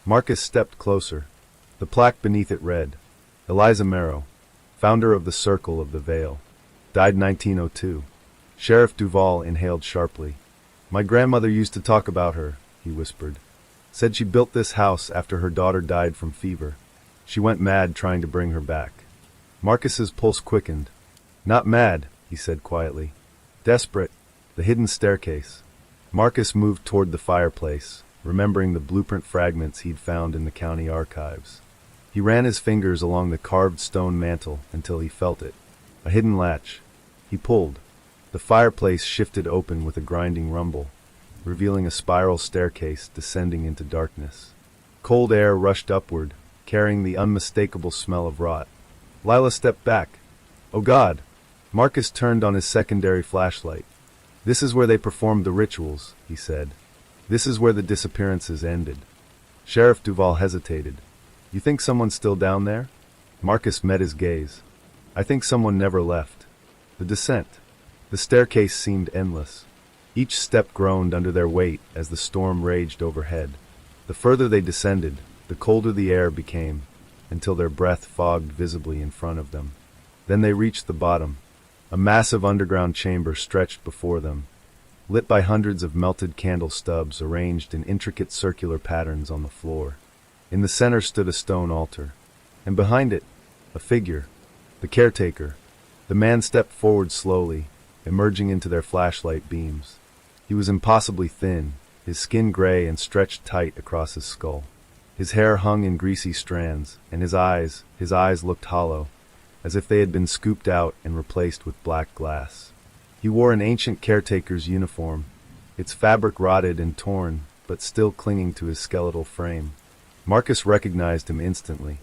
Marcus stepped closer. The plaque beneath it read, "Eliza Merrow, founder of the Circle of the Veil. Died 1902. Sheriff Duval inhaled sharply. "My grandmother used to talk about her," he whispered. "Said she built this house after her daughter died from fever. She went mad trying to bring her back." Marcus's pulse quickened. "Not mad," he said quietly. "Desperate. The hidden staircase." Marcus moved toward the fireplace, remembering the blueprint fragments he'd found in the county archives. He ran his fingers along the carved stone mantel until he felt it. A hidden latch. He pulled. The fireplace shifted open with a grinding rumble, revealing a spiral staircase descending into darkness. Cold air rushed upward, carrying the unmistakable smell of rot. Lila stepped back. "Oh God!" Marcus turned on his secondary flashlight. "This is where they performed the rituals," he said. "This is where the disappearances ended." Sheriff Duval hesitated. "You think someone's still down there?" Marcus met his gaze. "I think someone never left." The descent. The staircase seemed endless. Each step groaned under their weight as the storm raged overhead. The further they descended, the colder the air became, until their breath fogged visibly in front of them. Then they reached the bottom. A massive underground chamber stretched before them, lit by hundreds of melted candle stubs arranged in intricate circular patterns on the floor. In the center stood a stone altar, and behind it, a figure, the caretaker. The man stepped forward slowly, emerging into their flashlight beams. He was impossibly thin, his skin gray and stretched tight across his skull. His hair hung in greasy strands, and his eyes looked hollow, as if they had been scooped out and replaced with black glass. He wore an ancient caretaker's uniform, its fabric rotted and torn, but still clinging to his skeletal frame. Marcus recognized him instantly.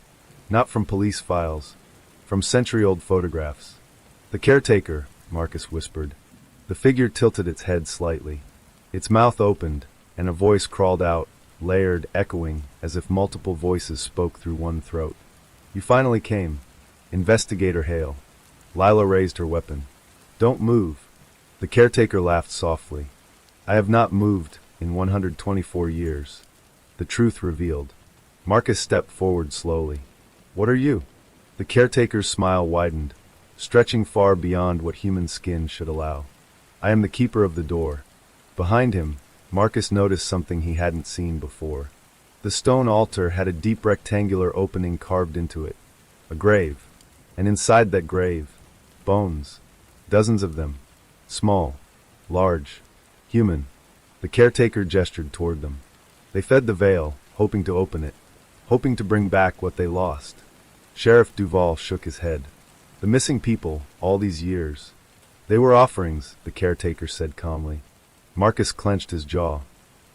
Not from police files, from century-old photographs. "The caretaker," Marcus whispered. The figure tilted its head slightly. Its mouth opened, and a voice crawled out, layered, echoing, as if multiple voices spoke through one throat. "You finally came. Investigator Hale." Lila raised her weapon. "Don't move." The caretaker laughed softly. "I have not moved in 124 years. The truth revealed." Marcus stepped forward slowly. "What are you?" The caretaker's smile widened, stretching far beyond what human skin should allow. "I am the keeper of the door." Behind him, Marcus noticed something he hadn't seen before. The stone altar had a deep rectangular opening carved into it. A grave. And inside that grave, bones. Dozens of them. Small. Large. Human. The caretaker gestured toward them. They fed the veil, hoping to open it. Hoping to bring back what they lost. Sheriff Duval shook his head. "The missing people, all these years. They were offerings," the caretaker said calmly. Marcus clenched his jaw.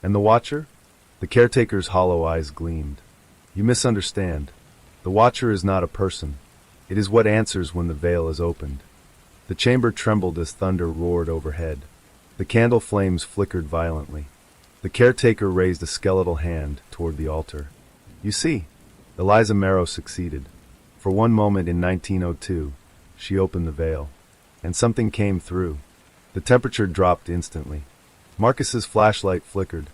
"And the Watcher?" The caretaker's hollow eyes gleamed. "You misunderstand. The Watcher is not a person. It is what answers when the veil is opened." The chamber trembled as thunder roared overhead. The candle flames flickered violently. The caretaker raised a skeletal hand toward the altar. "You see, Eliza Marrow succeeded. For one moment in 1902, she opened the veil. And something came through. The temperature dropped instantly. Marcus's flashlight flickered.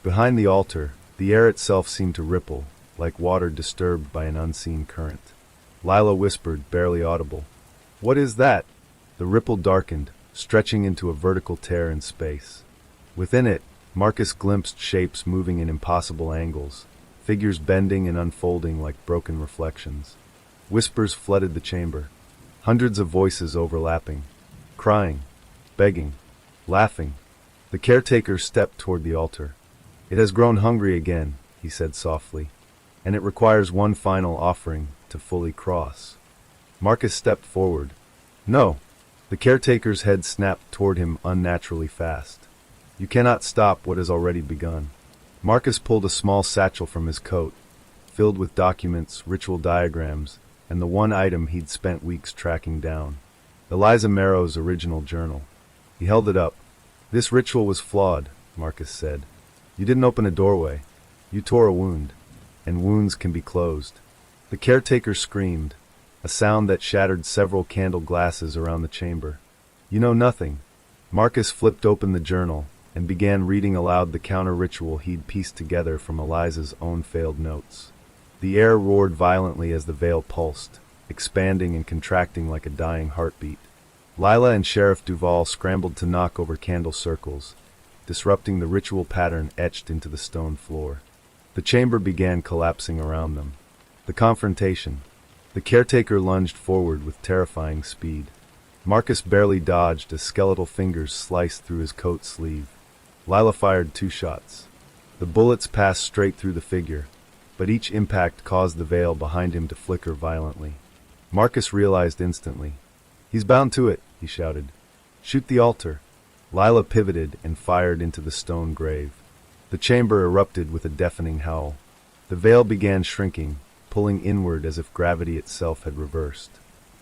Behind the altar, the air itself seemed to ripple, like water disturbed by an unseen current. Lila whispered, barely audible, "What is that?" The ripple darkened, stretching into a vertical tear in space. Within it, Marcus glimpsed shapes moving in impossible angles, figures bending and unfolding like broken reflections. Whispers flooded the chamber. Hundreds of voices overlapping, crying, begging, laughing. The caretaker stepped toward the altar. "It has grown hungry again," he said softly, "and it requires one final offering to fully cross." Marcus stepped forward. "No!" The caretaker's head snapped toward him unnaturally fast. "You cannot stop what has already begun." Marcus pulled a small satchel from his coat, filled with documents, ritual diagrams, and the one item he'd spent weeks tracking down. Eliza Marrow's original journal. He held it up. "This ritual was flawed," Marcus said. "You didn't open a doorway. You tore a wound. And wounds can be closed." The caretaker screamed, a sound that shattered several candle glasses around the chamber. "You know nothing." Marcus flipped open the journal and began reading aloud the counter-ritual he'd pieced together from Eliza's own failed notes. The air roared violently as the veil pulsed, expanding and contracting like a dying heartbeat. Lila and Sheriff Duval scrambled to knock over candle circles, disrupting the ritual pattern etched into the stone floor. The chamber began collapsing around them. The confrontation. The caretaker lunged forward with terrifying speed. Marcus barely dodged as skeletal fingers sliced through his coat sleeve. Lila fired 2 shots. The bullets passed straight through the figure, but each impact caused the veil behind him to flicker violently. Marcus realized instantly. "He's bound to it," he shouted. "Shoot the altar." Lila pivoted and fired into the stone grave. The chamber erupted with a deafening howl. The veil began shrinking, pulling inward as if gravity itself had reversed.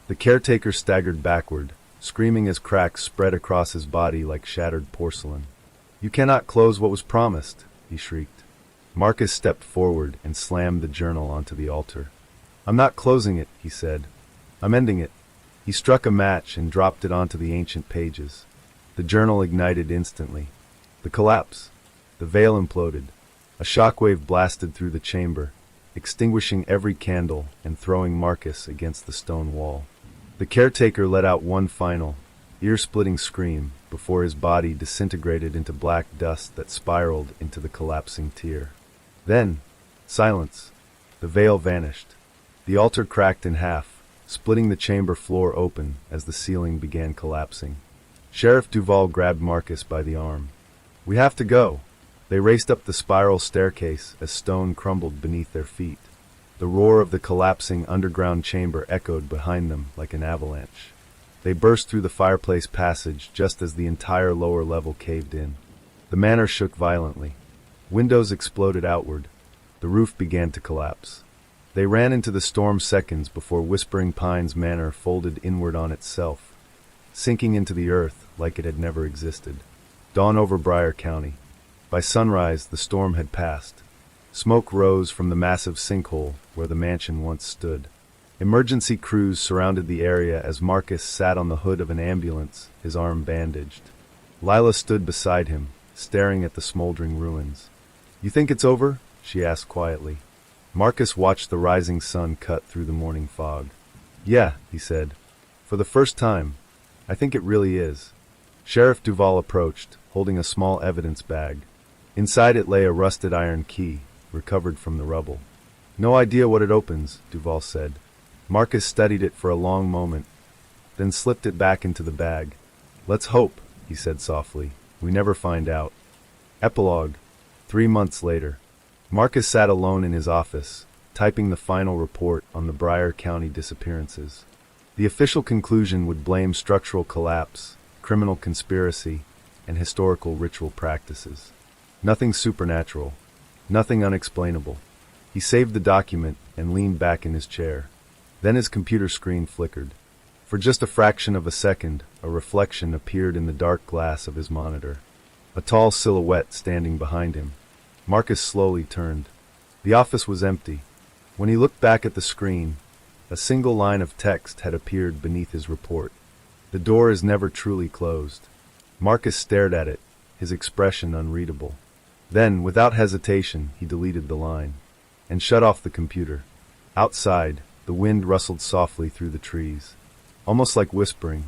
The caretaker staggered backward, screaming as cracks spread across his body like shattered porcelain. "You cannot close what was promised," he shrieked. Marcus stepped forward and slammed the journal onto the altar. "I'm not closing it," he said. "I'm ending it." He struck a match and dropped it onto the ancient pages. The journal ignited instantly. The collapse. The veil imploded. A shockwave blasted through the chamber, extinguishing every candle and throwing Marcus against the stone wall. The caretaker let out one final, ear-splitting scream before his body disintegrated into black dust that spiraled into the collapsing tier. Then, silence. The veil vanished. The altar cracked in half, splitting the chamber floor open as the ceiling began collapsing. Sheriff Duval grabbed Marcus by the arm. "We have to go." They raced up the spiral staircase as stone crumbled beneath their feet. The roar of the collapsing underground chamber echoed behind them like an avalanche. They burst through the fireplace passage just as the entire lower level caved in. The manor shook violently. Windows exploded outward. The roof began to collapse. They ran into the storm seconds before Whispering Pines Manor folded inward on itself, sinking into the earth like it had never existed. Dawn over Briar County. By sunrise, the storm had passed. Smoke rose from the massive sinkhole where the mansion once stood. Emergency crews surrounded the area as Marcus sat on the hood of an ambulance, his arm bandaged. Lila stood beside him, staring at the smoldering ruins. "You think it's over?" she asked quietly. Marcus watched the rising sun cut through the morning fog. "Yeah," he said. "For the first time, I think it really is." Sheriff Duval approached, holding a small evidence bag. Inside it lay a rusted iron key, recovered from the rubble. "No idea what it opens," Duval said. Marcus studied it for a long moment, then slipped it back into the bag. "Let's hope," he said softly. "We never find out." Epilogue. 3 months later. Marcus sat alone in his office, typing the final report on the Briar County disappearances. The official conclusion would blame structural collapse, criminal conspiracy, and historical ritual practices. Nothing supernatural, nothing unexplainable. He saved the document and leaned back in his chair. Then his computer screen flickered. For just a fraction of a second, a reflection appeared in the dark glass of his monitor. A tall silhouette standing behind him. Marcus slowly turned. The office was empty. When he looked back at the screen, a single line of text had appeared beneath his report. "The door is never truly closed." Marcus stared at it, his expression unreadable. Then, without hesitation, he deleted the line and shut off the computer. Outside, the wind rustled softly through the trees, almost like whispering,